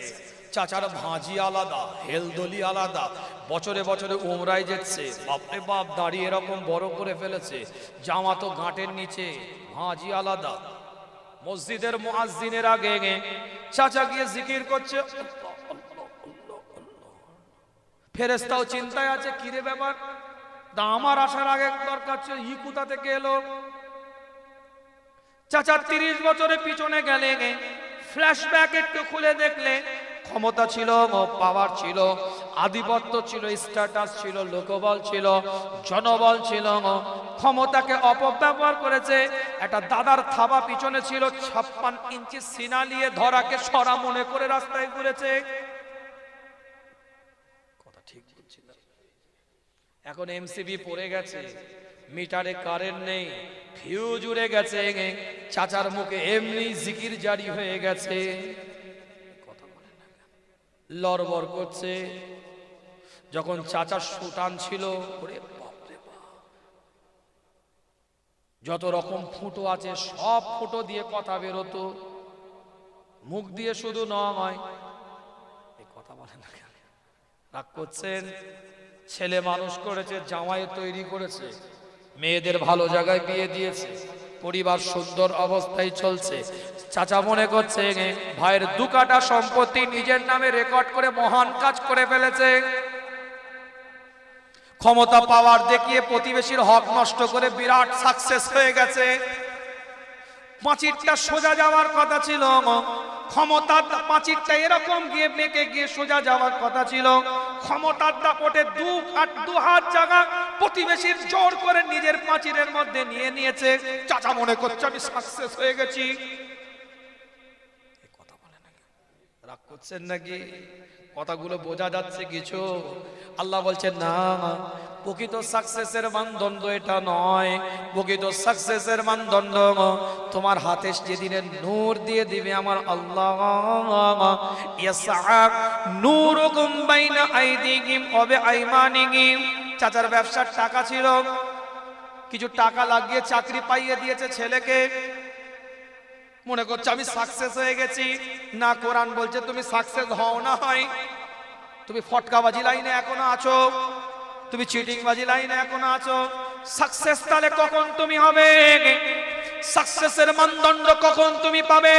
চাচার ভাঁজি আলাদা, হেলদলি আলাদা, বছরে বছরে উমরায় যাচ্ছে, বাপরে বাপ দাড়ি এরকম বড় করে ফেলেছে, জামা তো গাঁটের নিচে, ভাঁজি আলাদা। মসজিদের মুয়াজ্জিনের আগে চাচা গিয়ে জিকির করছে, ফেরেশতাও চিন্তায় আছে, কিরে ব্যাপার, আমার আসার আগে দরকার ছিল, ই কোথা থেকে এলো? চাচা 30 বছরে পিছনে গেলে, ফ্ল্যাশব্যাক একটু খুলে দেখলে, ক্ষমতা ছিল, পাওয়ার ছিল, আধিপত্য ছিল, স্ট্যাটাস ছিল, লোকবল ছিল, জনবল ছিল, ক্ষমতাকে অপব্যবহার করেছে। একটা দাদার থাবা পিছনে ছিল, 56 ইঞ্চি সিনা নিয়ে ধরাকে সরা মনে করে রাস্তায় ঘুরেছে। কথা ঠিক বলছি না? এখন এমসিবি পড়ে গেছে, মিটারে কারেন্ট নেই, ফিউজ উড়ে গেছে, চাচার মুখে এমনি জিকির জারি হয়ে গেছে, লড়বড় করছে। যখন চাচার সুটান ছিল, ওরে বাপরে বাপ, যত রকম ফুটো আছে সব ফুটো দিয়ে কথা বেরোতো, মুখ দিয়ে শুধু নয়। এই কথা বলে না কেন? রাগ করছেন? ছেলে মানুষ করেছে, জামাই তৈরি করেছে, মেয়েদের ভালো জায়গায় বিয়ে দিয়েছে, পরিবার সুন্দর অবস্থায় চলছে। চাচা মনে করছে ভাইয়ের 2 কাঠা সম্পত্তি নিজের নামে রেকর্ড করে মহান কাজ করে ফেলেছে। ক্ষমতা পাওয়ার দেখিয়ে প্রতিবেশীর হক নষ্ট করে বিরাট সাকসেস হয়ে গেছে। পাঁচিরটা সোজা যাওয়ার কথা ছিল, ক্ষমতার পাঁচিরটা এরকম গিয়ে মেকে গিয়ে সোজা যাওয়ার কথা ছিল। ক্ষমতার দাপটে 2 হাত জায়গা প্রতিবেশীর জোর করে নিজের পাঁচিরের মধ্যে নিয়ে নিয়েছে। চাচা মনে করছে আমি সাকসেস হয়ে গেছি। কথা বলে না বুঝছেন নাকি? কথাগুলো বোঝা যাচ্ছে কিছু? আল্লাহ বলছেন না, প্রকৃত সাকসেসের মানদণ্ড এটা নয়। প্রকৃত সাকসেসের মানদণ্ড তোমার হাতে যেদিনে নূর দিয়ে দিবে আমার আল্লাহ। ইয়াসআ নূরুকুম বাইনা আইদিহিম ওয়া বিআইমানিহিম। চাচার ব্যবসার টাকা ছিল, কিছু টাকা লাগিয়ে চাকরি পাইয়ে দিয়েছে ছেলেকে, মনে করছে আমি সাকসেস হয়ে গেছি। না, কোরআন বলছে তুমি সাকসেস হও না হয়, তুমি ফটকাবাজি লাইনে এখনো আছো, তুমি চিটিংবাজি লাইনে এখনো আছো। সাকসেস তাহলে কখন তুমি হবে? সাকসেসের মানদণ্ড কখন তুমি পাবে?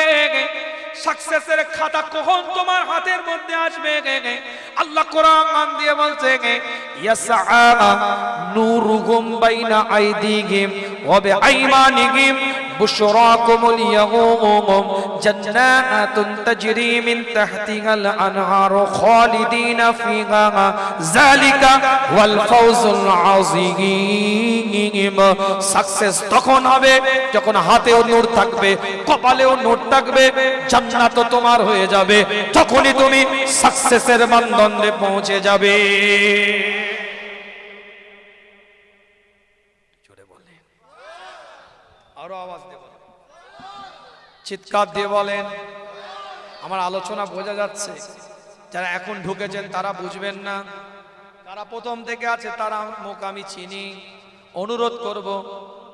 সাকসেসের খাতা কখন তোমার হাতের মধ্যে আসবে? আল্লাহ কোরআন দিয়ে বলছে ইয়াসআ নূরুহুম বাইনা আইদিহিম ওয়া বিআইমানিহিম বুশরাকুমুল ইয়াউম জান্নাতুন তাজরি মিন তাহতিহাল আনহারু খালিদিনা ফিহা যালিকা ওয়াল ফাওজুল আযীম। সাকসেস তখন হবে যখন হাতেও নূর থাকবে, কপালেও নূর থাকবে, জান্নাত তোমার হয়ে যাবে, তখনই তুমি সাকসেসের মানদণ্ডে পৌঁছে যাবে। জোরে বলেন, আরো আওয়াজ দিয়ে বলেন, চিৎকার দিয়ে বলেন। আমার আলোচনা বোঝা যাচ্ছে? যারা এখন ঢুকেছেন তারা বুঝবেন না, যারা প্রথম থেকে আছে তারা মুখ আমি চিনি। অনুরোধ করব,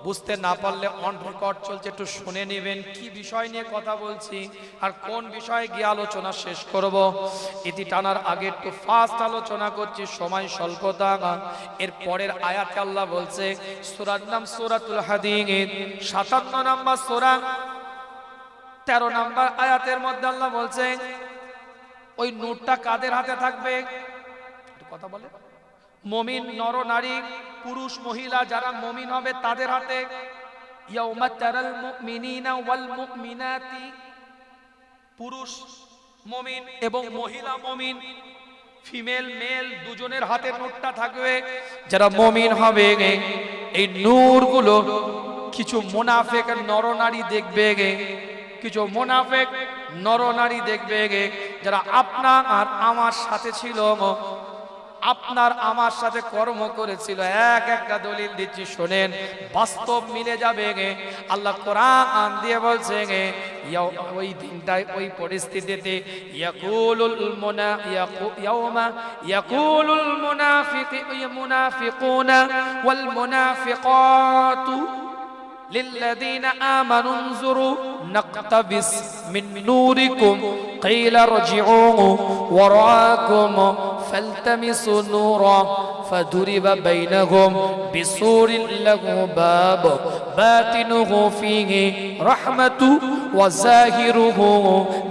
বুঝতে না পারলে অন রেকর্ড চলছে, একটু শুনে নেবেন কি বিষয় নিয়ে কথা বলছি আর কোন বিষয়ে গিয়ে আলোচনা শেষ করব। ইতি টানার আগে একটু ফাস্ট আলোচনা করছি, সময় স্বল্পতা। এর পরের আয়াতে আল্লাহ বলছে, সূরার নাম সূরাতুল হাদীদ, 57 নম্বর সূরা, 13 নম্বর আয়াতের মধ্যে আল্লাহ বলছে ওই নূরটা কাদের হাতে থাকবে? একটু কথা বলে। মুমিন নর নারী, পুরুষ মহিলা যারা মুমিন হবে তাদের হাতে। ইয়াউমা তারাল মুমিনিনা ওয়াল মুমিনাতি, পুরুষ মুমিন এবং মহিলা মুমিন, ফিমেল মেল দুজনের হাতে নূরটা থাকবে। যারা মুমিন হবে এই নূরগুলো কিছু মুনাফিক নরনারী দেখবে, কিছু মুনাফিক নরনারী দেখবে যারা আপনার আর আমার সাথে ছিল, আপনার আমার সাথে কর্ম করেছিল। এক একটা দলিল দিচ্ছি শোনেন, বাস্তব মিলে যাবে। আল্লাহ কোরআন দিয়ে বলছে ওই দিনটায় ওই পরিস্থিতিতে ইয়াকুলুল মুনাফিকুনা ওয়াল মুনাফিকাতু للذين آمنوا انظروا نقتبس من نوركم قيل ارجعوا وراءكم فالتمسوا نورا فضرب بينهم بسور له باب باطنه فيه رحمة وظاهره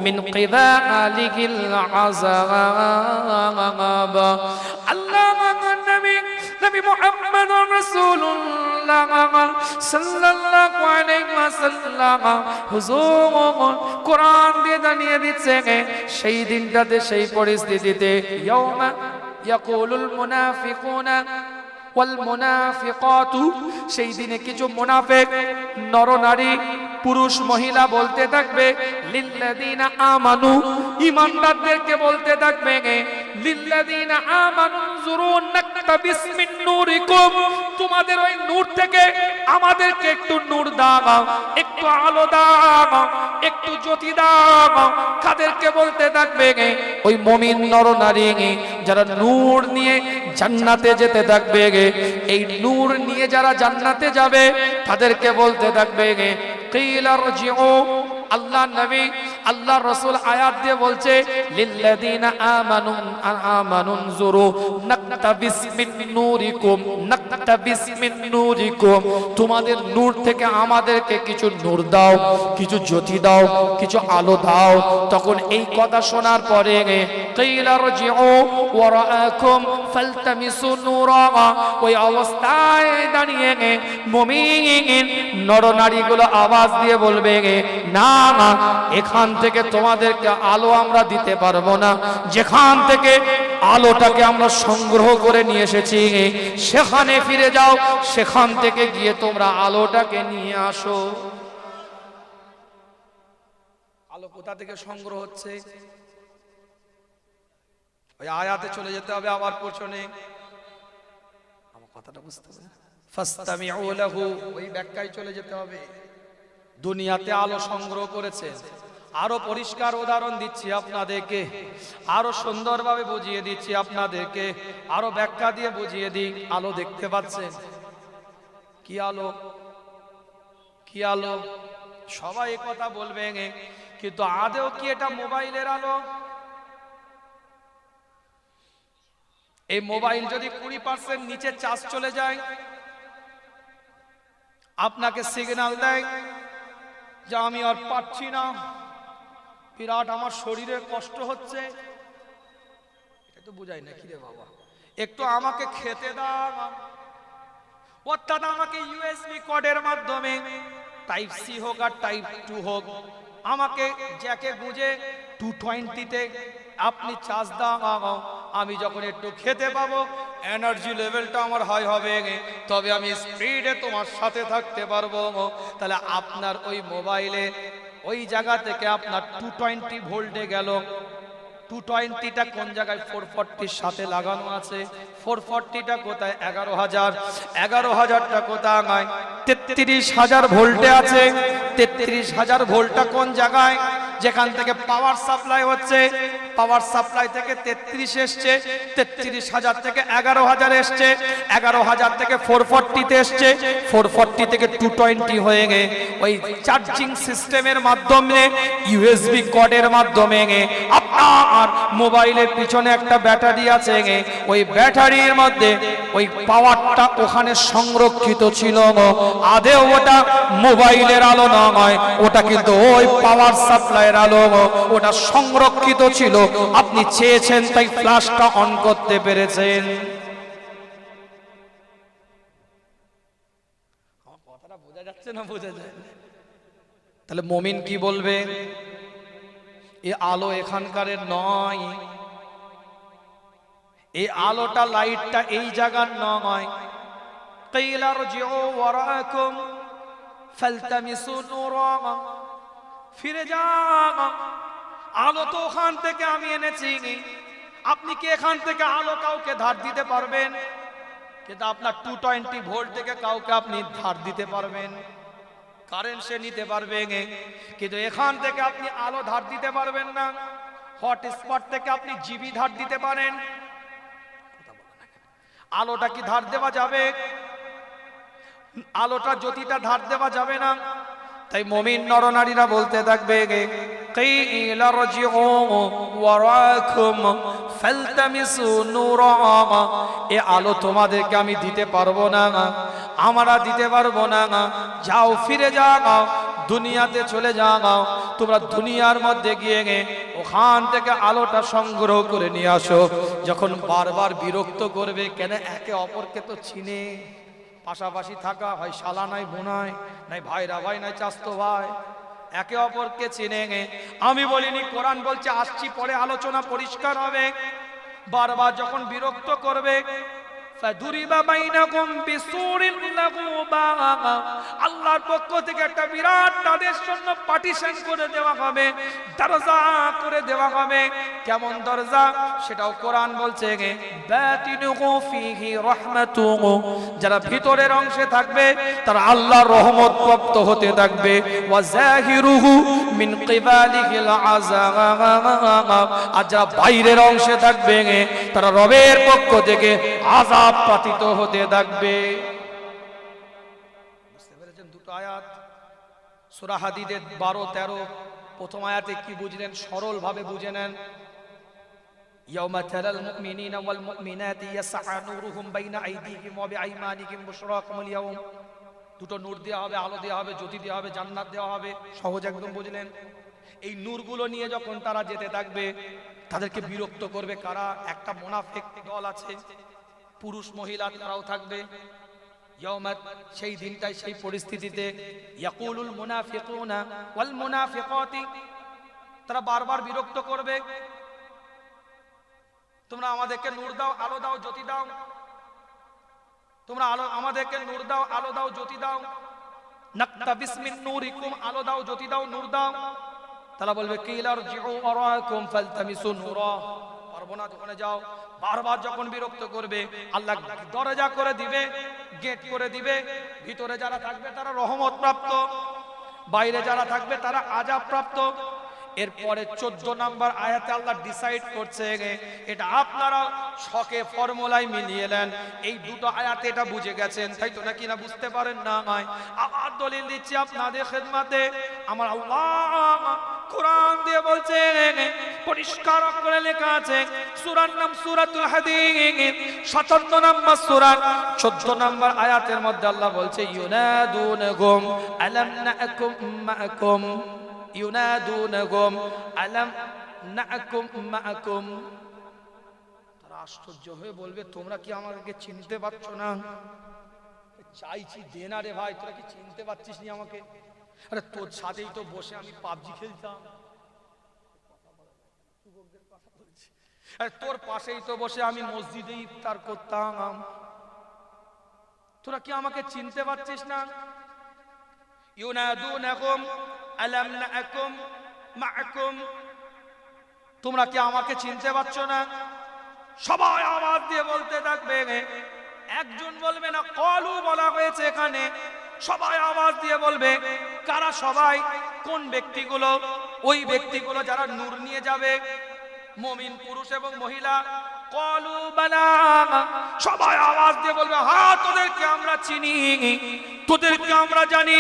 من قبله العذاب. الله نبي محمد رسول الله সাল্লাল্লাহু আলাইহি ওয়াসাল্লাম হুজুর কোরআন দিয়ে জানিয়ে দিচ্ছে সেই দিনটাতে, সেই পরিস্থিতিতে ইয়াউমা ইয়াকুলুল মুনাফিকুনা ওয়াল মুনাফিকাতু, সেই দিনে কিছু মুনাফিক নর নারী পুরুষ মহিলা বলতে থাকবে লিল্লাযিনা আমানু, ঈমানদারদেরকে বলতে থাকবে লিল্লাযিনা আমানু যুরুন নাকতাবিস মিন নূরিকুম, তোমাদের ওই নূর থেকে আমাদেরকে একটু নূর দাও, একটু আলো দাও, একটু জ্যোতি দাও। কাদেরকে বলতে থাকবে? ওই মুমিন নর নারী যারা নূর নিয়ে জান্নাতে যেতে থাকবে। এই নূর নিয়ে যারা জান্নাতে যাবে তাদেরকে বলতে থাকবে কিলা রজিউ। আল্লাহ নবী আল্লাহ রাসূল আয়াত দিয়ে বলছে লিল্লাযিনা আমানু যুরু নাকতাবিস মিন নূরিকুম, নাকতাবিস মিন নূরিকুম, তোমাদের নূর থেকে আমাদেরকে কিছু নূর দাও, কিছু জ্যোতি দাও, কিছু আলো দাও। তখন এই কথা শোনার পরে কিলা রজিউ ওয়ারাআকুম ফালতামিসু নূরা, ওই অবস্থায় দাঁড়িয়ে মুমিন নরনারীগুলো আওয়াজ দিয়ে বলবে না না, এখান থেকে তোমাদেরকে আলো আমরা দিতে পারবো না, যেখান থেকে আলোটাকে আমরা সংগ্রহ করে নিয়ে এসেছি সেখানে ফিরে যাও, সেখান থেকে গিয়ে তোমরা আলোটাকে নিয়ে আসো। আলো কোথা থেকে সংগ্রহ হচ্ছে? ওই আয়াতে চলে যেতে হবে আবার পেছনে, আমার কথাটা বুঝতে হবে, ফাসতামিউ লাহু, ওই ব্যাখ্যায় চলে যেতে হবে। দুনিয়াতে আলো সংগ্রহ করেছে, আরো পরিষ্কার উদাহরণ দিচ্ছি আপনাদেরকে, আরো সুন্দরভাবে বুঝিয়ে দিচ্ছি আপনাদেরকে, আরো ব্যাখ্যা দিয়ে বুঝিয়ে দিই। আলো দেখতে পাচ্ছেন? কি আলো? কি আলো? সবাই এই কথা বলবেন, কিন্তু আদেও কি এটা মোবাইলের আলো? এই মোবাইল যদি 20% নিচে চার্জ চলে যায়, আপনাকে সিগন্যাল দেয় যে আমি আর পাচ্ছি না, বিরাট আমার শরীরে কষ্ট হচ্ছে, এটা তো বুঝাই না কি রে বাবা, একটু আমাকে খেতে দাও, অর্থাৎ আমাকে ইউএসবি কর্ডের মাধ্যমে টাইপ সি হোক আর টাইপ 2 হোক, আমাকে জ্যাকে গুঁজে 220-তে আপনি চার্জ দাও, আমি যখন একটু খেতে পাবো, এনার্জি লেভেলটা আমার হাই হবে, তবে আমি স্পিডে তোমার সাথে থাকতে পারবো। তাহলে আপনার ওই মোবাইলে ওই জায়গা থেকে আপনার 220 ভোল্টে গেল, 220টা কোন জায়গায়? 440 সাথে লাগানো আছে। 440টা কোথায়? 11,000টা কোথায়? 33,000 ভোল্টে আছে। 33,000 ভোল্টটা কোন জায়গায়? যেখান থেকে পাওয়ার সাপ্লাই হচ্ছে, পাওয়ার সাপ্লাই থেকে 33 এসছে, 33,000 থেকে 11,000 এসছে, 11,000 থেকে 440-তে এসছে, 440 থেকে 220 হয়ে গে ওই চার্জিং সিস্টেমের মাধ্যমে, ইউএসবি কর্ডের মাধ্যমে আপনার মোবাইলের পিছনে একটা ব্যাটারি আছে, ওই ব্যাটারির মধ্যে ওই পাওয়ারটা ওখানে সংরক্ষিত ছিল। আদেও ওটা মোবাইলের আলো নয়, ওটা কিন্তু ওই পাওয়ার সাপ্লাইয়ের আলো, ওটা সংরক্ষিত ছিল। আপনি চেয়েছেন তাই ফ্ল্যাশটা অন করতে পেরেছেন। কথাটা বোঝা যাচ্ছে না? বোঝা যায়? তাহলে মুমিন কি বলবে? এই আলো এখানকারের নয়, এই আলোটা, লাইটটা এই জায়গার নয়। কিলা রজিউ ওয়ারাকুম ফালতামিসু নূরা, ফিরে যান, আলো তো ওখান থেকে আমি এনেছি। আপনি কি এখান থেকে আলো কাউকে ধার দিতে পারবেন? কিন্তু আপনার 220 ভোল্ট থেকে কাউকে আপনি ধার দিতে পারবেন, কারেন্ট সে নিতে পারবে, কিন্তু এখান থেকে আপনি আলো ধার দিতে পারবেন না। হটস্পট থেকে আপনি জিবি ধার দিতে পারেন, আলোটা কি ধার দেওয়া যাবে? আলোটা জ্যোতিটা ধার দেওয়া যাবে না। তাই মুমিন নরনারীরা বলতে থাকবে, কিলা রজিউ ওয়ারাকুম ফালতামিসু নূরা, এ আলো তোমাদেরকে আমি দিতে পারবো না, আমরা দিতে পারবো না। যাও, ফিরে যাও, দুনিয়াতে চলে যাও, তোমরা দুনিয়ার মধ্যে গিয়ে ওখান থেকে আলোটা সংগ্রহ করে নিয়ে আসো। যখন বারবার বিরক্ত করবে, কেন? একে অপরকে তো চিনে, পাশাপাশি থাকা হয়, শালা নাই বোনাই নাই, ভাইরা ভাই নাই চাস্তো ভাই, একে অপরকে চিনে। আমি বলিনি, কোরআন বলছে, আসছি পরে আলোচনা পরিষ্কার হবে। বারবার যখন বিরক্ত করবে, ফাদুরিবা বাইনাকুম বিসুরিন লাহু বাব, আল্লাহর পক্ষ থেকে একটা বিরাট তাদের জন্য পার্টিশন করে দেওয়া হবে, দরজা করে দেওয়া হবে। কেমন দরজা? সেটাও কোরআন বলছে, বাতিনুহু ফিহি রাহমাতুহু, যারা ভিতরের অংশে থাকবে তারা আল্লাহর রহমত প্রাপ্ত হতে থাকবে। ওয়া যাহিরুহু মিন কিবালিহিল আযাব, আর যারা বাইরের অংশে থাকবে তারা রবের পক্ষ থেকে আযাব পাতিত হতে থাকবে। বুঝতে পেরেছেন? দুটো আয়াত সূরা হাদীদের 12-13। প্রথম আয়াতে কি বুঝলেন? সরল ভাবে বুঝে নেন। ইয়াউমা তারাল মুমিনিনা ওয়াল মুমিনাতি ইয়াসআ নূরুহুম বাইনা আইদিহিম ওয়া বিআইমানিহিম বুশরাকুমুল ইয়াউম। দুটো নূর দেওয়া হবে, আলো দেওয়া হবে, জ্যোতি দেওয়া হবে, জান্নাত দেওয়া হবে। সহজ একদম বুঝলেন? এই নূরগুলো নিয়ে যখন তারা যেতে থাকবে, তাদেরকে বিরক্ত করবে কারা? একটা মুনাফিক দল আছে, পুরুষ মহিলা তারাও থাকবে। ইয়াউমাত, সেই দিনটাই, সেই পরিস্থিতিতে, ইয়াকুলুল মুনাফিকুনা ওয়াল মুনাফিকাতি, তারা বারবার বিরক্ত করবে, তোমরা আমাদেরকে নূর দাও, আলো দাও, জ্যোতি দাও, তোমরা আলো আমাদেরকে নূর দাও, আলো দাও, জ্যোতি দাও, নাকতাবিস মিন নূরিকুম, আলো দাও, জ্যোতি দাও, নূর দাও। তারা বলবে, কিলা রজিউ ওয়ারাকুম ফালতামিসু নূরা, পারবো না, ওখানে যাও। বারবার যখন বিরক্ত করবে আল্লাহ দরজা করে দিবে, গেট করে দিবে। ভিতরে যারা থাকবে তারা রহমত প্রাপ্ত, বাইরে যারা থাকবে তারা আযাব প্রাপ্ত। এরপরে 14 নম্বর আয়াতে আল্লাহ ডিসাইড করছে, এটা আপনারা শখে ফর্মুলায় মিলিয়ে নেন। এই দুটো আয়াতে এটা বুঝে গেছেন, তাই তো নাকি না বুঝতে পারেন না? আবার দলিল দিচ্ছি আপনাদের খেদমতে। আমার আল্লাহ কোরআন দিয়ে বলছে, পরিষ্কার করে লেখা আছে, সূরার নাম সূরাতুল হাদীদ, 57 নম্বর সূরা 14 নম্বর আয়াতের মধ্যে আল্লাহ বলছে, ইউনাদুনহুম আলাম নাকুম মাআকুম, ইউনাদুনহুম আলাম নাকুম মাআকুম। তারা আশ্চর্য হয়ে বলবে, তোমরা কি আমাকে চিনতে পারছো না? চাইছি দে না রে ভাই, তোরা কি চিনতে পারছিস না আমাকে? আরে তোর সাথেই তো বসে আমি পাবজি খেলতাম, আরে তোর পাশেই তো বসে আমি মসজিদে ইফতার করতাম, তোরা কি আমাকে চিনতে পারছিস না? ইউনাদুনহুম আলাম নাকুম মাআকুম, তোমরা কি আমাকে চিনতে পারছো না? সবাই আওয়াজ দিয়ে বলতে থাকবে, একজন বলবে না, ক্বালু বলা হয়েছে এখানে, সবাই আওয়াজ দিয়ে বলবে। কারা সবাই? কোন ব্যক্তিগুলো? ওই ব্যক্তিগুলো যারা নূর নিয়ে যাবে, মুমিন পুরুষ এবং মহিলা। ক্বালু বালা, সবাই আওয়াজ দিয়ে বলবে, হ্যাঁ তোদেরকে আমরা চিনি, তোদেরকে আমরা জানি।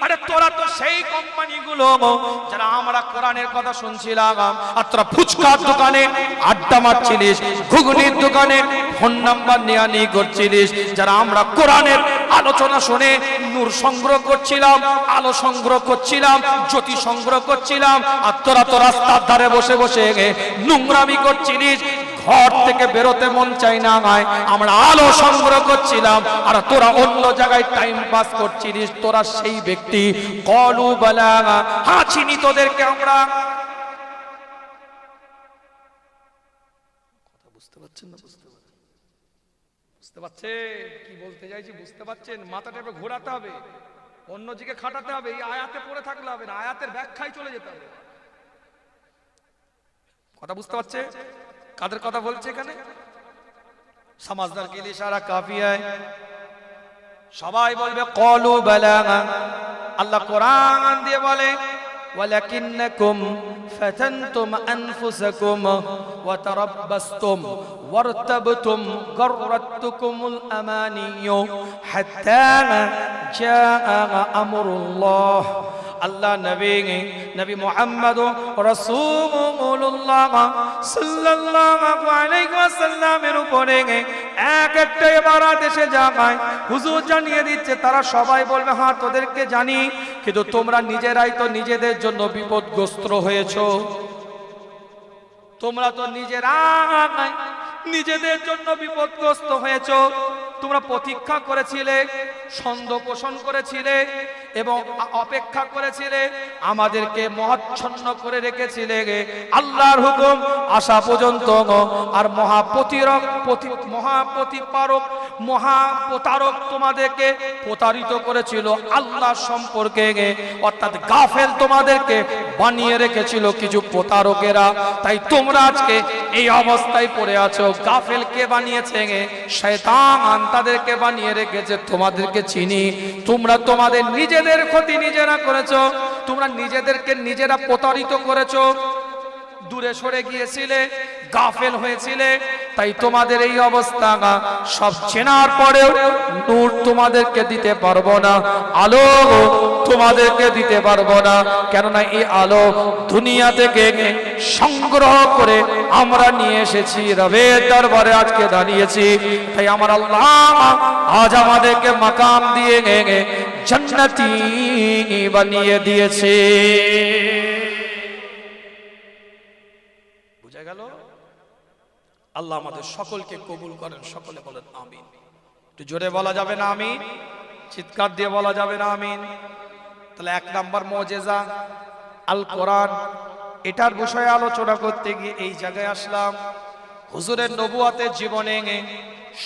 আরে তোরা তো সেই কোম্পানিগুলো যারা আমরা কোরআনের কথা শুনছিলাম, আর তোরা ফুচকার দোকানে আড্ডা মারছিলিস, ঘুগনির দোকানে ফোন নাম্বার নেওয়া করছিলিস, যারা আমরা কোরআনের আলোচনা শুনে নূর সংগ্রহ করছিলাম, আলো সংগ্রহ করছিলাম, জ্যোতি সংগ্রহ করছিলাম, আর তোরা তো রাস্তার ধারে বসে বসে নোংরামি করছিলিস, ঘর থেকে বেরোতে মন চাই না, আমরা আলো সংগ্রহ করছিলাম, আর তোরা অন্য জায়গায় টাইম পাস করছিলিস। তোরা সেই ব্যক্তি। ক্বালু বালা, হ্যাঁ চিনি তোদেরকে আমরা। কথা বুঝতে পারছেন না? বুঝতে পারছেন কি বলতে চাইছি? বুঝতে পারছেন? মাথাটা এবার ঘোরাতে হবে, অন্যদিকে খাটাতে হবে। এই আয়াতে পড়ে থাকলে হবে না, আয়াতের ব্যাখ্যায় চলে যেতে হবে। কথা বুঝতে পারছে? কাদের কথা বলছে এখানে? সমাজদার কে লিয়ে ইশারা কাফি হয়। সবাই বলবে ক্বালু বালা। আল্লাহ কোরআন দিয়ে বলে, ওয়ালাকিন্নাকুম ফাতানতুম আনফুসাকুম ওয়া তারাব্বাসতুম ওয়ারতাবতুম গাররাতুকুমুল আমানিয়্যু হাত্তা জাআ আমরুল্লাহ। আল্লাহ নবী মুহাম্মদ রাসূলুল্লাহ সাল্লাল্লাহু আলাইহি ওয়াসাল্লামের উপরে একটা ইবারত এসে যায়, হুজুর জানিয়ে দিচ্ছে, তারা সবাই বলবে, হ্যাঁ তোদেরকে জানি, কিন্তু তোমরা নিজেরাই তো নিজেদের জন্য বিপদগ্রস্ত হয়েছো। তোমরা তো নিজেরাই নিজেদের জন্য বিপদগ্রস্ত হয়েছো। তোমরা প্রতীক্ষা করেছিলে, সন্দেহ পোষণ করেছিলে এবং অপেক্ষা করেছিলে, আমাদেরকে মহাচ্ছন্ন করে রেখেছিলে আল্লাহর হুকুম আসা পর্যন্ত। আর মহাপ্রতারক তোমাদেরকে প্রতারিত করেছিল আল্লাহ সম্পর্কে, অর্থাৎ গাফেল তোমাদেরকে বানিয়ে রেখেছিল কিছু প্রতারকেরা। তাই তোমরা আজকে এই অবস্থায় পড়ে আছো। গাফেল কে বানিয়েছে? শয়তান তাদেরকে বানিয়ে রেখেছে। তোমাদেরকে চিনি, তোমরা তোমাদের নিজেদের ক্ষতি নিজেরা করেছো, তোমরা নিজেদেরকে নিজেরা প্রতারিত করেছো, দূরে সরে গিয়েছিলে, গাফেল হয়েছিলে, তাই তোমাদের এই অবস্থা। সব চেনার পরেও নূর তোমাদেরকে দিতে পারবো না, আলো তোমাদেরকে দিতে পারবো না, কেননা এই আলো দুনিয়া থেকে সংগ্রহ করে আমরা নিয়ে এসেছি, রবের দরবারে আজকে দাঁড়িয়েছি। তাই আমার আল্লাহ আজ আমাদেরকে মাকাম দিয়ে জান্নাতি বানিয়ে দিয়েছে। বুঝা গেল? আল্লাহ আমাদের সকলকে কবুল করেন। সকলে বলেন আমিন। একটু জোরে বলা যাবে না আমিন? চিৎকার দিয়ে বলা যাবে না আমিন? তাহলে 1 নম্বর মুজিজা আল কোরআন, এটার বিষয়ে আলোচনা করতে গিয়ে এই জায়গায় আসলাম। হুজুরের নবুয়তের জীবনে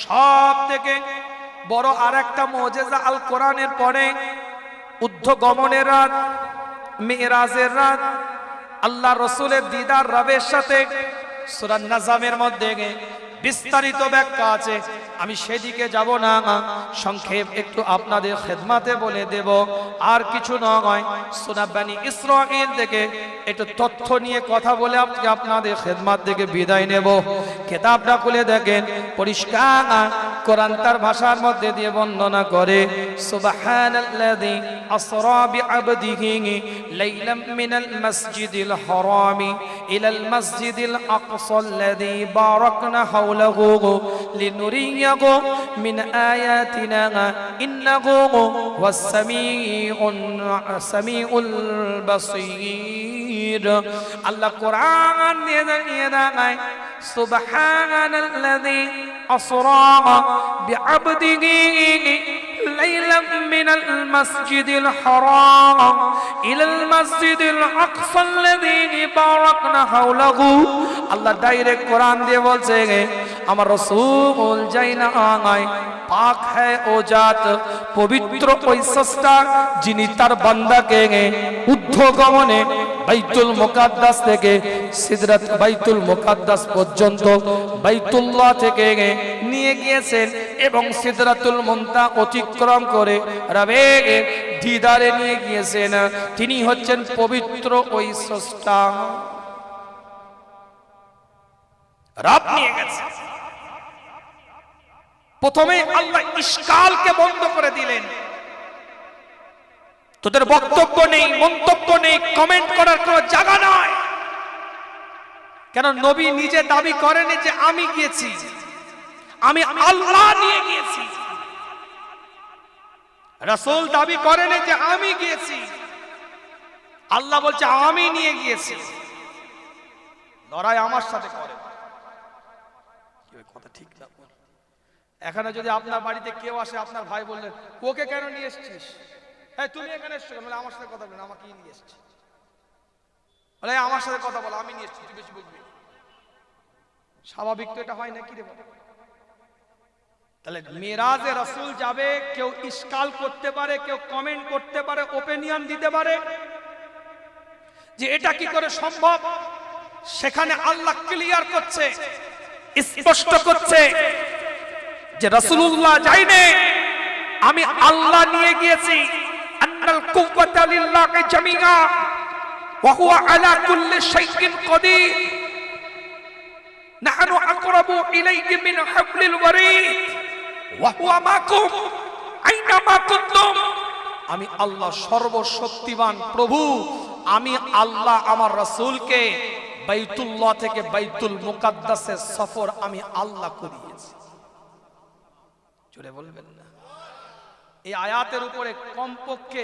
সব থেকে বড় আরেকটা মুজিজা আল কোরআনের পরে উদ্ধগমনের রাত, মেরাজের রাত, আল্লাহ রসুলের দিদার রবের সাথে সূরা নাজমের মধ্যে বিস্তারিত ব্যাখ্যা আছে, আমি সেদিকে যাব না, সংক্ষেপ একটু আপনাদের খেদমাতে বলে দেব, আর কিছু নয়। সূরা বনী ইসরাঈল থেকে একটু তথ্য নিয়ে কথা বলে আপনাদের খেদমাত থেকে বিদায় নেব। কিতাবটা খুলে দেখেন, পরিষ্কার কোরআন তার ভাষার মধ্যে দিয়ে বর্ণনা করে, সুবহানাল্লাযী আসরা বিআবদিহি লাইলাম মিনাল মাসজিদিল হারামি ইলাল মাসজিদিল আকসাল্লাযী বারাকনা হাওলাহু লিনুরিয়াহু মিন আয়াতিনা ইন্নাহু হুয়াস সামিউল বাসীর। আল্লাহ কোরআন দিয়ে জানিয়ে দেয়, সুবহানাল্লাযী আসরা বিআবদিহি লাইলাম মিনাল মাসজিদিল হারাম ইলাল মাসজিদিল আকসাল্লাযী বারাকনা হাওলাহু। আল্লাহ ডাইরেক্ট কোরআন দিয়ে বলছে, আমার রাসূল যাইনা আয় পাক হ্যায় ও জাত, পবিত্র ওই স্রষ্টা যিনি তার বান্দাকে ঊর্ধ্বগমনে বাইতুল মুকাদ্দাস থেকে সিদরাত বাইতুল মুকাদ্দাস পর্যন্ত বাইতুল্লাহ থেকে নিয়ে গিয়েছেন এবং সিদরাতুল মুনতাহা অতিক্রম করে রবে দিদারে নিয়ে গিয়েছেন। তিনি হচ্ছেন পবিত্র ওই স্রষ্টা। রব নিয়ে গেছে। প্রথমে আল্লাহ ইশকালকে বন্ধ করে দিলেন, তোদের বক্তব্য নেই, মন্তব্য নেই, কমেন্ট করার কোনো জায়গা নয়। কেন নবী নিজে দাবি করেনি যে আমি গিয়েছি, আমি আল্লাহ নিয়ে গিয়েছি। রাসূল দাবি করেনি যে আমি গিয়েছি, আল্লাহ বলছে আমি নিয়ে গিয়েছি। লড়াই আমার সাথে করে, কথা ঠিক না। এখানে যদি আপনার বাড়িতে কেউ আসে, আপনার ভাই বললেন ওকে কেন নিয়ে এসেছিস, হ্যাঁ তুমি এখানে এসছো, বলে আমার সাথে কথা বলেন, আমাকে নিয়ে এসেছি, বলে আমার সাথে কথা বলো, আমি নিয়ে এসেছি, তুই বেশি বুঝবি। স্বাভাবিক তো এটা হয় নাকি রে বাবা? তাহলে মেরাজে রাসূল যাবে, কেউ ইশকাল করতে পারে, কেউ কমেন্ট করতে পারে, ওপিনিয়ন দিতে পারে যে এটা কি করে সম্ভব। সেখানে আল্লাহ ক্লিয়ার করছে, স্পষ্ট করছে যে রাসূলুল্লাহ যায়নি, আমি আল্লাহ নিয়ে গিয়েছি। আন্নাল কুওয়াতা লিল্লাহি জামিআ ওয়া হুয়া আলা কুল্লি শাইইন কাদির, নাহনু আকরাবু ইলাইহি মিন হাবলিল ওয়ারিদ ওয়া হুয়া মাকুম আইনামা কুনতুম। আমি আল্লাহ সর্বশক্তিমান প্রভু, আমি আল্লাহ আমার রাসূলকে বাইতুল্লাহ থেকে বাইতুল মুকাদ্দাসের সফর আমি আল্লাহ করিয়েছি। জোরে বলবেন না? এই আয়াতের উপরে কমপক্ষে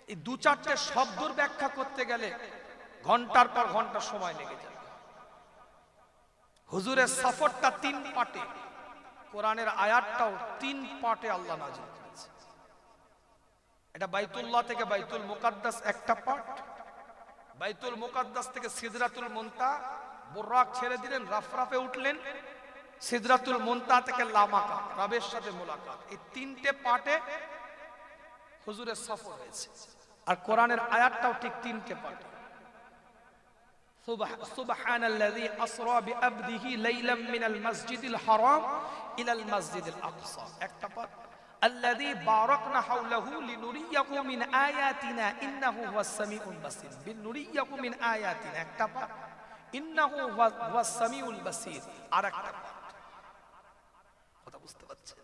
এই দু চারটে শব্দের ব্যাখ্যা করতে গেলে ঘন্টার পর ঘন্টা সময় লেগে যাবে। হুজুরের সফরটা 3 পার্টে, কোরআনের আয়াতটাও 3 পার্টে আল্লাহ নাযিল করেছে। এটা বাইতুল্লাহ থেকে বাইতুল মুকাদ্দাস একটা পার্ট, বাইতুল মুকাদ্দাস থেকে সিদরাতুল মুনতাহা, বুরাক ছেড়ে দিলেন, রাফরাফে উঠলেন, সিদরাতুল মুনতাহা থেকে লামাকা, রবের সাথে মুলাকাত। এই 3টে পার্টে হুজুরের সফর হয়েছে। আর কোরআনের আয়াতটাও ঠিক 3টে পার্টে। সুবহানাল্লাযী আসরা বিআবদিহি লাইলাম মিনাল মাসজিদিল হারাম ইলাল মাসজিদিল আকসা একটা পার্ট। আল্লাযী বারাকনা হাওলাহু লিনুরিয়াহু মিন আয়াতিনা ইন্নাহু হুয়াস সামিউল বাসীর। বিনুরিয়াহু মিন আয়াতিনা একটা পার্ট, ইন্নাহু হুয়াস সামিউল বাসীর আরেকটা পার্ট। কথা বুঝতে পারছেন?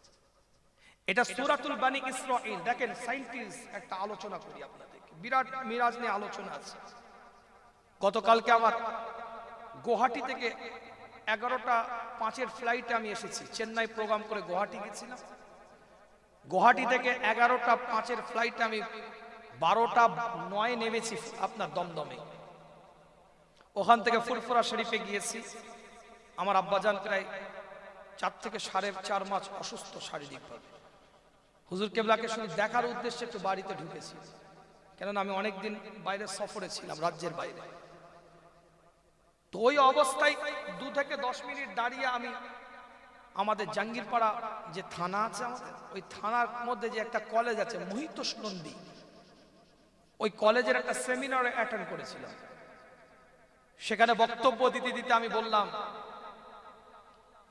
এটা সূরাতুল বনী ইসরাঈল। দেখেন সায়েন্টিস্ট একটা আলোচনা করি আপনাদেরকে, বিরাট মিরাজ নিয়ে আলোচনা আছে। গতকালকে আমার গুয়াহাটি থেকে 11:05 ফ্লাইটে আমি এসেছি। চেন্নাই প্রোগ্রাম করে গুয়াহাটি গেছিলাম। গুয়াহাটি থেকে 11:05 ফ্লাইটে আমি 12:09 নেমেছি আপনার দমদমে। ওখান থেকে ফুরফুরা শরীফে গিয়েছি। আমার আব্বাজান প্রায় 4 থেকে 4.5 মাস অসুস্থ শারীরিকভাবে। হুজুর কেবলাকে শুধু দেখার উদ্দেশ্যে একটু বাড়িতে ঢুকেছি, কেননা আমি অনেকদিন বাইরে সফরে ছিলাম, রাজ্যের বাইরে। তো ওই অবস্থায় 2 থেকে 10 মিনিট দাঁড়িয়ে আমি আমাদের জাঙ্গিরপাড়া যে থানা আছে আমাদের, ওই থানার মধ্যে যে একটা কলেজ আছে মহিতোষ নন্দী, ওই কলেজের একটা সেমিনারে অ্যাটেন্ড করেছিলাম। সেখানে বক্তব্য দিতে দিতে আমি বললাম,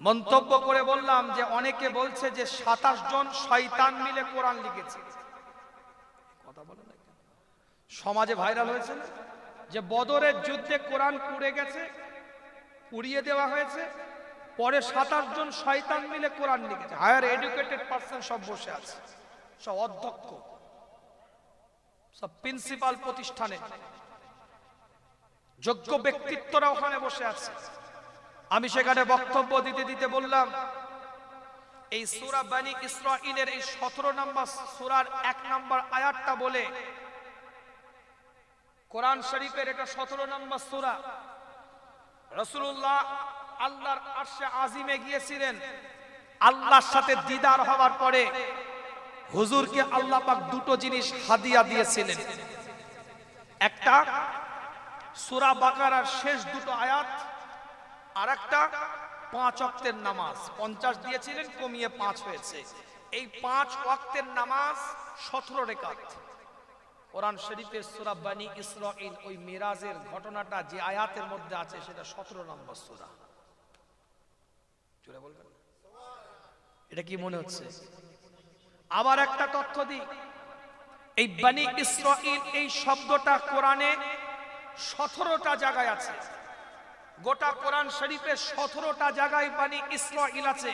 মন্তব্য করে বললাম যে অনেকে বলছে যে 27 জন শয়তান মিলে কোরআন লিখেছে। কথা বলে না, সমাজে ভাইরাল হয়েছে না যে বদরের যুদ্ধে কোরআন পুড়ে গেছে, পুড়িয়ে দেওয়া হয়েছে, পরে 27 জন শয়তান মিলে কোরআন লিখেছে। হায়ার এডুকেটেড পারসন সব বসে আছে, সব অধ্যক্ষ, সব প্রিন্সিপাল প্রতিষ্ঠানে যোগ্য ব্যক্তিত্বরা ওখানে বসে আছে। আমি সেখানে বক্তব্য দিতে দিতে বললাম, এই সূরা বনী ইসরাঈলের এই 17 নম্বর সূরার 1 নম্বর আয়াতটা বলে, কোরআন শরীফের এটা 17 নম্বর সূরা। রাসূলুল্লাহ আল্লাহর আরশে আজিমে গিয়েছিলেন, আল্লাহর সাথে দিদার হওয়ার পরে হুজুরকে আল্লাহ পাক দুটো জিনিস হাদিয়া দিয়েছিলেন। একটা সূরা বাকারার শেষ দুটো আয়াত, আর একটা 5 ওয়াক্তের নামাজ। 50 দিয়েছিলেন, কমিয়ে 5 হয়েছে। এই 5 ওয়াক্তের নামাজ 17 রাকাত। কোরআন শরীফের সূরা বনী ইসরাঈল ওই মিরাজের ঘটনাটা যে আয়াতের মধ্যে আছে সেটা 17 নম্বর সূরা। জোরে বলবেন, এটা কি মনে হচ্ছে? আবার একটা তথ্য দিই, এই বনী ইসরাঈল এই শব্দটা কোরআনে 17টা জায়গায় আছে। গোটা কোরআন শরীফে 17টা জায়গায় বনী ইসরাঈল আছে।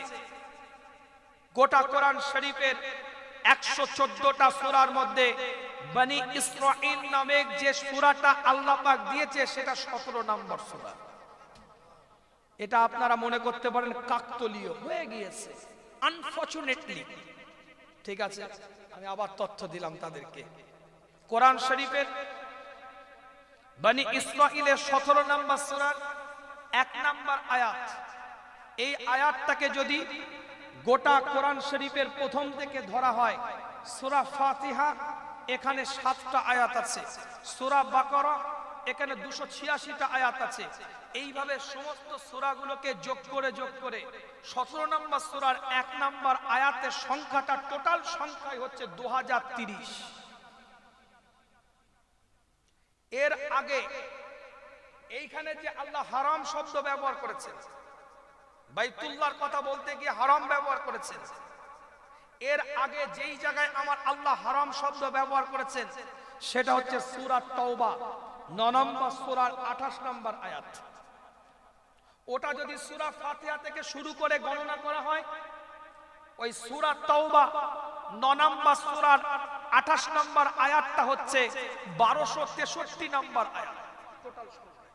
গোটা কোরআন শরীফের 114টা সূরার মধ্যে বনী ইসরাঈল নামে যে সূরাটা আল্লাহ পাক দিয়েছে সেটা 17 নম্বর সূরা। এটা আপনারা মনে করতে পারেন কাকতালীয় হয়ে গিয়েছে, আনফরচুনেটলি। ঠিক আছে, আমি আবার তথ্য দিলাম তাদেরকে। কোরআন শরীফের বনী ইসরাঈলের 17 নম্বর সূরার 1 নম্বর আয়াত, এই আয়াতটাকে যদি গোটা কোরআন শরীফের প্রথম থেকে ধরা হয়, সূরা ফাতিহা এখানে 7টা আয়াত আছে, সূরা বাকারা এখানে 286টা আয়াত আছে। এইভাবে সমস্ত সূরাগুলোকে যোগ করে 17 নম্বর সূরার 1 নম্বর আয়াতের সংখ্যাটা টোটাল সংখ্যাই হচ্ছে 2030। এর আগে এইখানে যে আল্লাহ হারাম শব্দ ব্যবহার করেছেন, বাইতুল্লাহর কথা বলতে গিয়ে হারাম ব্যবহার করেছেন, এর আগে যেই জায়গায় আমার আল্লাহ হারাম শব্দ ব্যবহার করেছেন সেটা হচ্ছে সূরা তাওবা 9 নম্বর সূরার 28 নম্বর আয়াত। ওটা যদি সূরা ফাতিহা থেকে শুরু করে গণনা করা হয়, ওই সূরা তাওবা 9 নম্বর সূরার 28 নম্বর আয়াতটা হচ্ছে 1263 নম্বর আয়াত। টোটাল সংখ্যা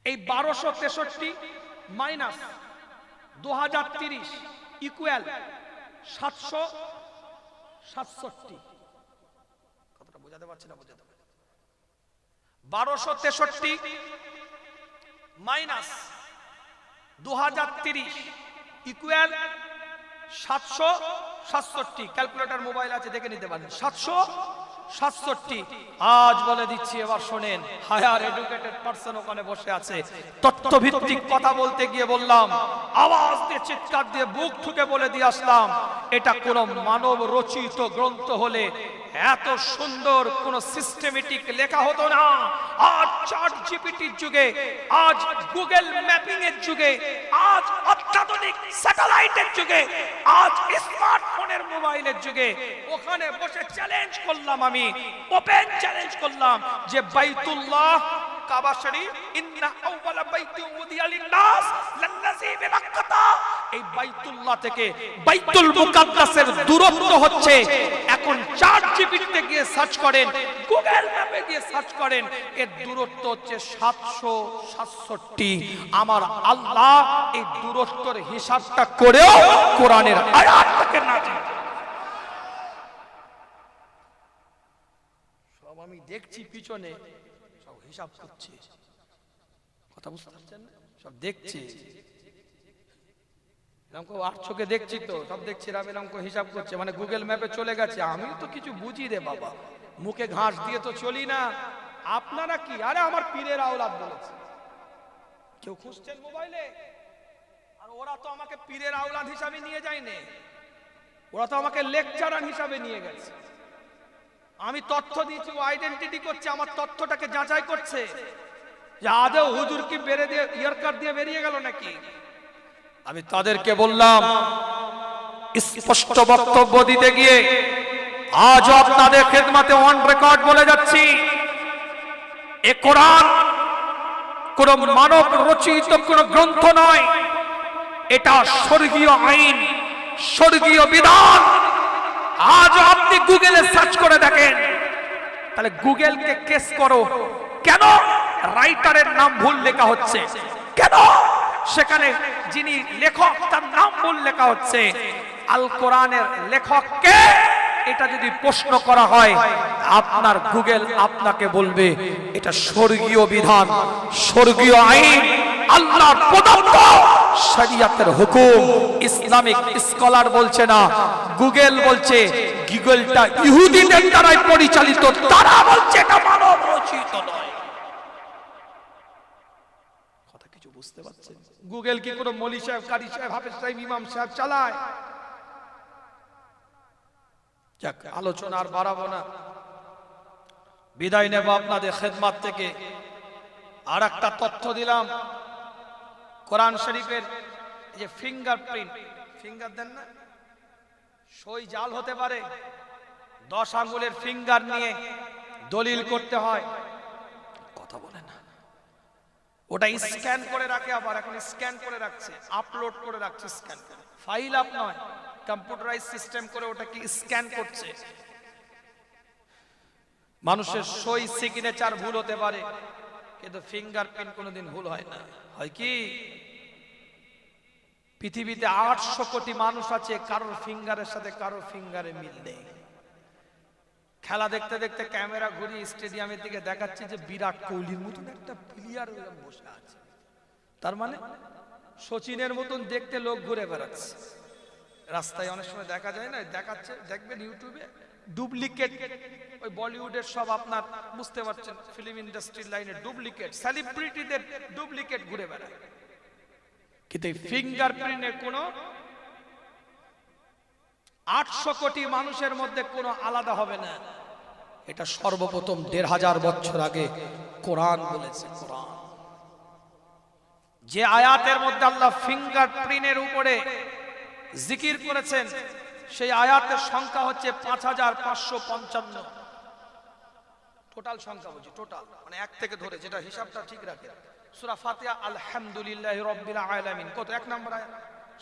এই 1263 মাইনাস 2030 ইকুয়াল 767। কতটা বোঝাতে পারছি না? বোঝাতে পারছি। 1263 মাইনাস 2030 ইকুয়াল 767। ক্যালকুলেটর মোবাইল আছে, দেখে নিতে পারেন। 767। আজ বলে দিচ্ছি, এবার শোনেন। হায়ার এডুকেটেড পারসন ওখানে বসে আছে। তথ্যভিত্তিক কথা বলতে গিয়ে বললাম, আওয়াজ দিয়ে চিৎকার দিয়ে বুক ঠুকে বলে দিয়ে আসলাম, এটা কোন মানব রচিত গ্রন্থ হলে এত সুন্দর কোন সিস্টেমেটিক লেখা হতো না। আজ চ্যাট জিপিটির যুগে, আজ গুগল ম্যাপিং এর যুগে, আজ অত্যাধুনিক স্যাটেলাইটের যুগে, আজ স্মার্টফোনের মোবাইলের যুগে ওখানে বসে চ্যালেঞ্জ করলাম, আমি ওপেন চ্যালেঞ্জ করলাম যে বাইতুল্লাহ কাবা শরীফ, ইন্না আউওয়ালা বাইতিন উদিয়া লিন-নাস লাল্লাযী বিমাক্কাতা, এই বাইতুল্লাহ থেকে বাইতুল মুকাদ্দাসের দূরত্ব হচ্ছে, এখন চ্যাট জিপিটিতে গিয়ে সার্চ করেন, গুগল ম্যাপে গিয়ে সার্চ করেন, এর দূরত্ব হচ্ছে 767। আমার আল্লাহ এই দূরত্বের হিসাবটা করেও কোরআনের আয়াতটাকে না জানে। সব আমি দেখছি পিছনে সব হিসাব করছে, কথা বুঝতে পারছেন না? সব দেখছি, এরকম আর চোখে দেখছি তো, সব দেখছি এরকম হিসাব করছে, মানে গুগল ম্যাপে চলে গেছে। আমি তো কিছু বুঝি রে বাবা, মুখে ঘাস দিয়ে তো চলি না। আপনারা কি? আরে আমার পীরের আওলাদ বলেছে, কেউ খুঁজছেন মোবাইলে, আর ওরা তো আমাকে পীরের আওলাদ হিসাবে নিয়ে যায়নি, ওরা তো আমাকে লেকচারার হিসাবে নিয়ে গেছে। আমি তথ্য দিয়েছি, ও আইডেন্টিটি করছে, আমার তথ্যটাকে যাচাই করছে। যে আদৌ হুজুর কি বেরে দিয়ে ইয়ার কাট দিয়ে বেরিয়ে গেল নাকি? আমি তাদেরকে বললাম স্পষ্ট বক্তব্য দিতে গিয়ে আজ আপনাদের খেদমতে অন রেকর্ড বলে যাচ্ছি, এ কোরআন কোন মানব রচিত কোন গ্রন্থ নয়, এটা স্বর্গীয় আইন, স্বর্গীয় বিধান। আজ আপনি গুগলে সার্চ করে দেখেন, তাহলে গুগলকে কেস করো, কেন রাইটারের নাম ভুল লেখা হচ্ছে, কেন সেখানে যিনি লেখক তার নাম ভুল লেখা হচ্ছে, আল কোরআনের লেখককে এটা যদি প্রশ্ন করা হয় আপনার গুগল আপনাকে বলবে এটা স্বর্গীয় বিধান, স্বর্গীয় আইন, আল্লাহর প্রদত্ত শরিয়তের হুকুম। ইসলামিক স্কলার বলছে না, গুগল বলছে, গুগলটা ইহুদিদের দ্বারাই পরিচালিত, তারা বলছে এটা মানব রচিত নয়। কথা কিছু বুঝতে পারছেন? গুগল কি কোনো মৌলী সাহেব, কারি সাহেব, হাফেজ সাহেব, ইমাম সাহেব চালায়? যাক, আলোচনা আর বাড়াবো না, বিদায় নেব আপনাদের খেদমত থেকে। আর একটা তথ্য দিলাম, কোরআন শরীফের যে ফিঙ্গারপ্রিন্ট, ফিঙ্গার দেন না, সই জাল হতে পারে, 10 আঙ্গুলের ফিঙ্গার নিয়ে দলিল করতে হয়, কথা বলে না, ওটা স্ক্যান করে রাখে, আবার এখন স্ক্যান করে রাখছে, আপলোড করে রাখছে, স্ক্যান করে, ফাইল আপ নয়, কম্পিউটারাইজ সিস্টেম করে ওটাকে স্ক্যান করছে। মানুষের সই সিগনেচার ভুল হতে পারে, কিন্তু ফিঙ্গারপ্রিন্ট কোনোদিন ভুল হয় না। হয় কি, পৃথিবীতে 800 কোটি মানুষ আছে, কারোর ফিঙ্গারের সাথে কারোর ফিঙ্গারে মিল নেই। খেলা দেখতে দেখতে ক্যামেরা ঘুরিয়ে স্টেডিয়ামের দিকে দেখাচ্ছে যে বিরাট কোহলির মতন একটা প্লেয়ার বসে আছে, তার মানে সচিনের মতন দেখতে লোক ঘুরে বেড়াচ্ছে রাস্তায়। অনেক সময় দেখা যায় না, দেখাচ্ছে, দেখবেন ইউটিউবে ডুপ্লিকেট, ওই বলিউডের সব আপনার বুঝতে পারছেন, ফিল্ম ইন্ডাস্ট্রির লাইনে ডুপ্লিকেট, সেলিব্রিটিদের ডুপ্লিকেট ঘুরে বেড়ায়। কিন্তু এই ফিঙ্গারপ্রিন্টের কোনো 800 কোটি মানুষের মধ্যে কোনো আলাদা হবে না। এটা সর্বপ্রথম 1500 বছর আগে কোরআন বলেছে। কোরআন যে আয়াতের মধ্যে আল্লাহ ফিঙ্গারপ্রিন্টের উপরে জিকির করেছেন, সেই আয়াতের সংখ্যা হচ্ছে 5555। টোটাল সংখ্যা বলছি, টোটাল মানে এক থেকে ধরে, যেটা হিসাবটা ঠিক রাখে। সূরা ফাতিহা আলহামদুলিল্লাহি রাব্বিল আলামিন কত, 1 নম্বর আয়াত,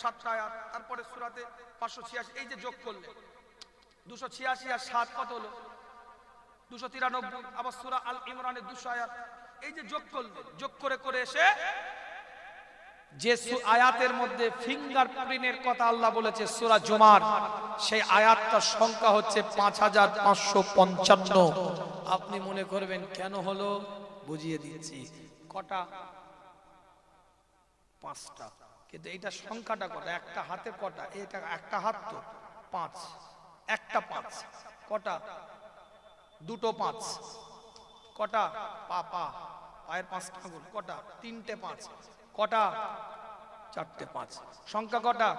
7টা আয়াত। তারপরে সূরাতে 586, এই যে যোগ করলে 286 আর 7 কত হলো 293। আবার সূরা আল ইমরানের 200 আয়াত, এই যে যোগ করলে, যোগ করে করে এসে যে আয়াতের মধ্যে ফিঙ্গারপ্রিন্টের কথা আল্লাহ বলেছে সূরা জুমার, সেই আয়াতটার সংখ্যা হচ্ছে 5555। আপনি মনে করবেন কেন হলো, বুঝিয়ে দিচ্ছি। কটা? 5টা। কিন্তু এইটা সংখ্যাটা কটা? একটা হাতে কটা? এটা একটা হাত তো 5, একটা 5 কটা? দুটো 5 কটা? পায়ের 5টা আঙ্গুল কটা? 3টে 5 কটা? 4টে 5। সংখ্যা কটা?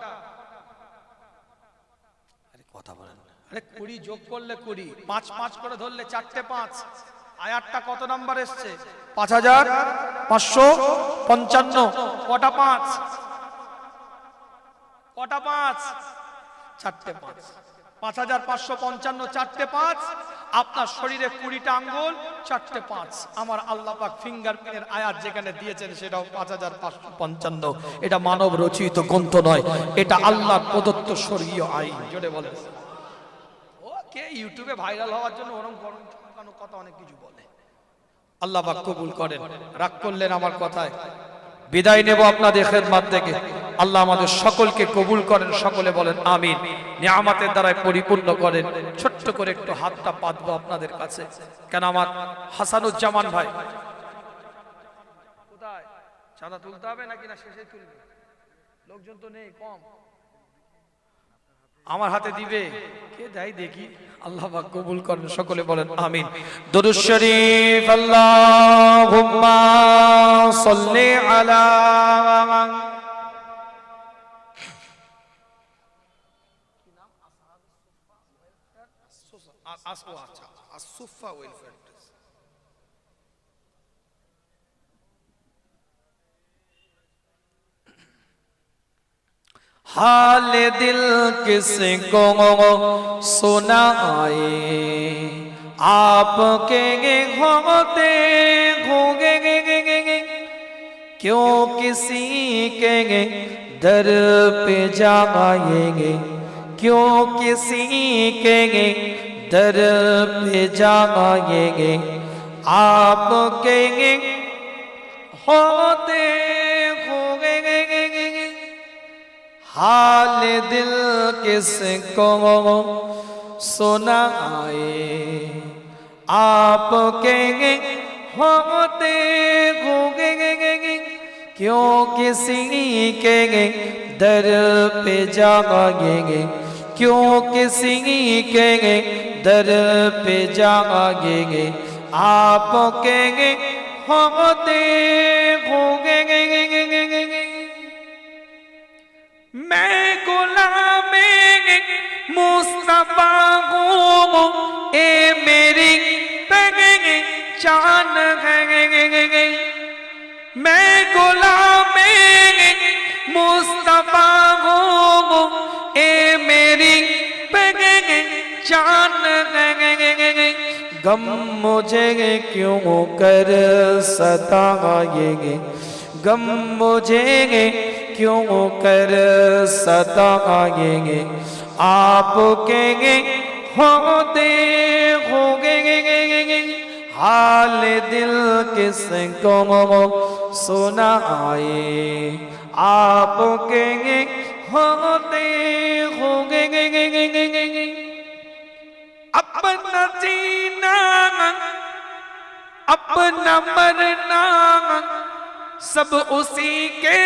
আরে কথা বলেন, আরে 20 যোগ করলে 20, 5 5 করে ধরলে 4টে 5। আয়াতটা কত নাম্বার এসছে? 5555। কটা 5? কটা 5? 4টে 5। 5555, 4টে 5। আপনার শরীরে 20টা আঙ্গুল, 4টে 5। আমার আল্লাহ পাক ফিঙ্গারপ্রিন্টের আয়াত যেখানে দিয়েছেন সেটাও 5555। এটা মানব রচিত গ্রন্থ নয়, এটা আল্লাহ প্রদত্ত স্বর্গীয় আইন। জোরে বলেন। ওকে ইউটিউবে ভাইরাল হওয়ার জন্য ওরকম গরম কথা অনেক কিছু বলে। আল্লাহ পাক কবুল করেন। রাগ করলেন আমার কথায়। বিদায় নেব আপনাদের খেদমত থেকে। আল্লাহ আমাদের সকলকে কবুল করেন, সকলে বলেন আমিন। নিয়ামতের দ্বারাই পরিপূর্ণ করেন। ছোট্ট করে একটু হাতটা পাতবো আপনাদের কাছে, কেন আমার হাসানুজ্জামান ভাই কোথায়? চাঁদা তুলতে হবে নাকি না শেষে তুলবে? লোকজন তো নেই, কম। আমার হাতে দিবে কে? দেয় দেখি। আল্লাহ পাক কবুল করেন, সকলে বলেন আমিন। দুরূদ শরীফ। আল্লাহুম্মা সাল্লি আলা আসুফা ওয়েলফেয়ার। हाल दिल किसको सुनाए, आपके होते होंगे क्यों किसी के दर पे जाएंगे, क्यों किसी के दर पे जाएंगे, आपके होते होंगे हाल दिल किसको सुनाए, आपके होते होंगे क्यों किसी के दर पे जाएंगे, क्यों किसी के दर पे जाएंगे, आपके होते होंगे। मैं गुलाम मुस्तफा हूँ, ए मेरी पहचान है। मैं गुलाम मुस्तफा हूँ, ए मेरी पहचान है। गम मुझे क्यों कर सताएंगे, गम मुझे क्यों कर सताएंगे, आपके होते होंगे हाल दिल किसको सुनाए, आपके होते होंगे। अपना जीना अपना मरना सब उसी के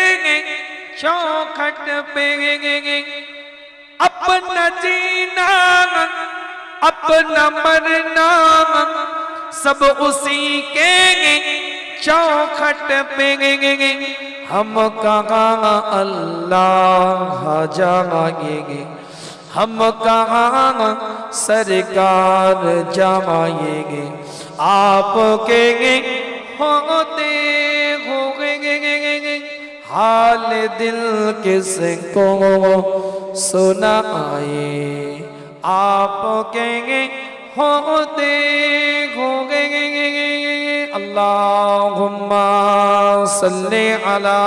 चौखट पे, अपना जीना अपना मरना सब उसी के चौखट पे। हम कहाँ अल्लाह जाएंगे, हम कहाँ सरकार जाएंगे, आपके होते होंगे हाल दिल किसको सुनाए, आपके होते होंगे। अल्लाहुम्मा सल्ली अला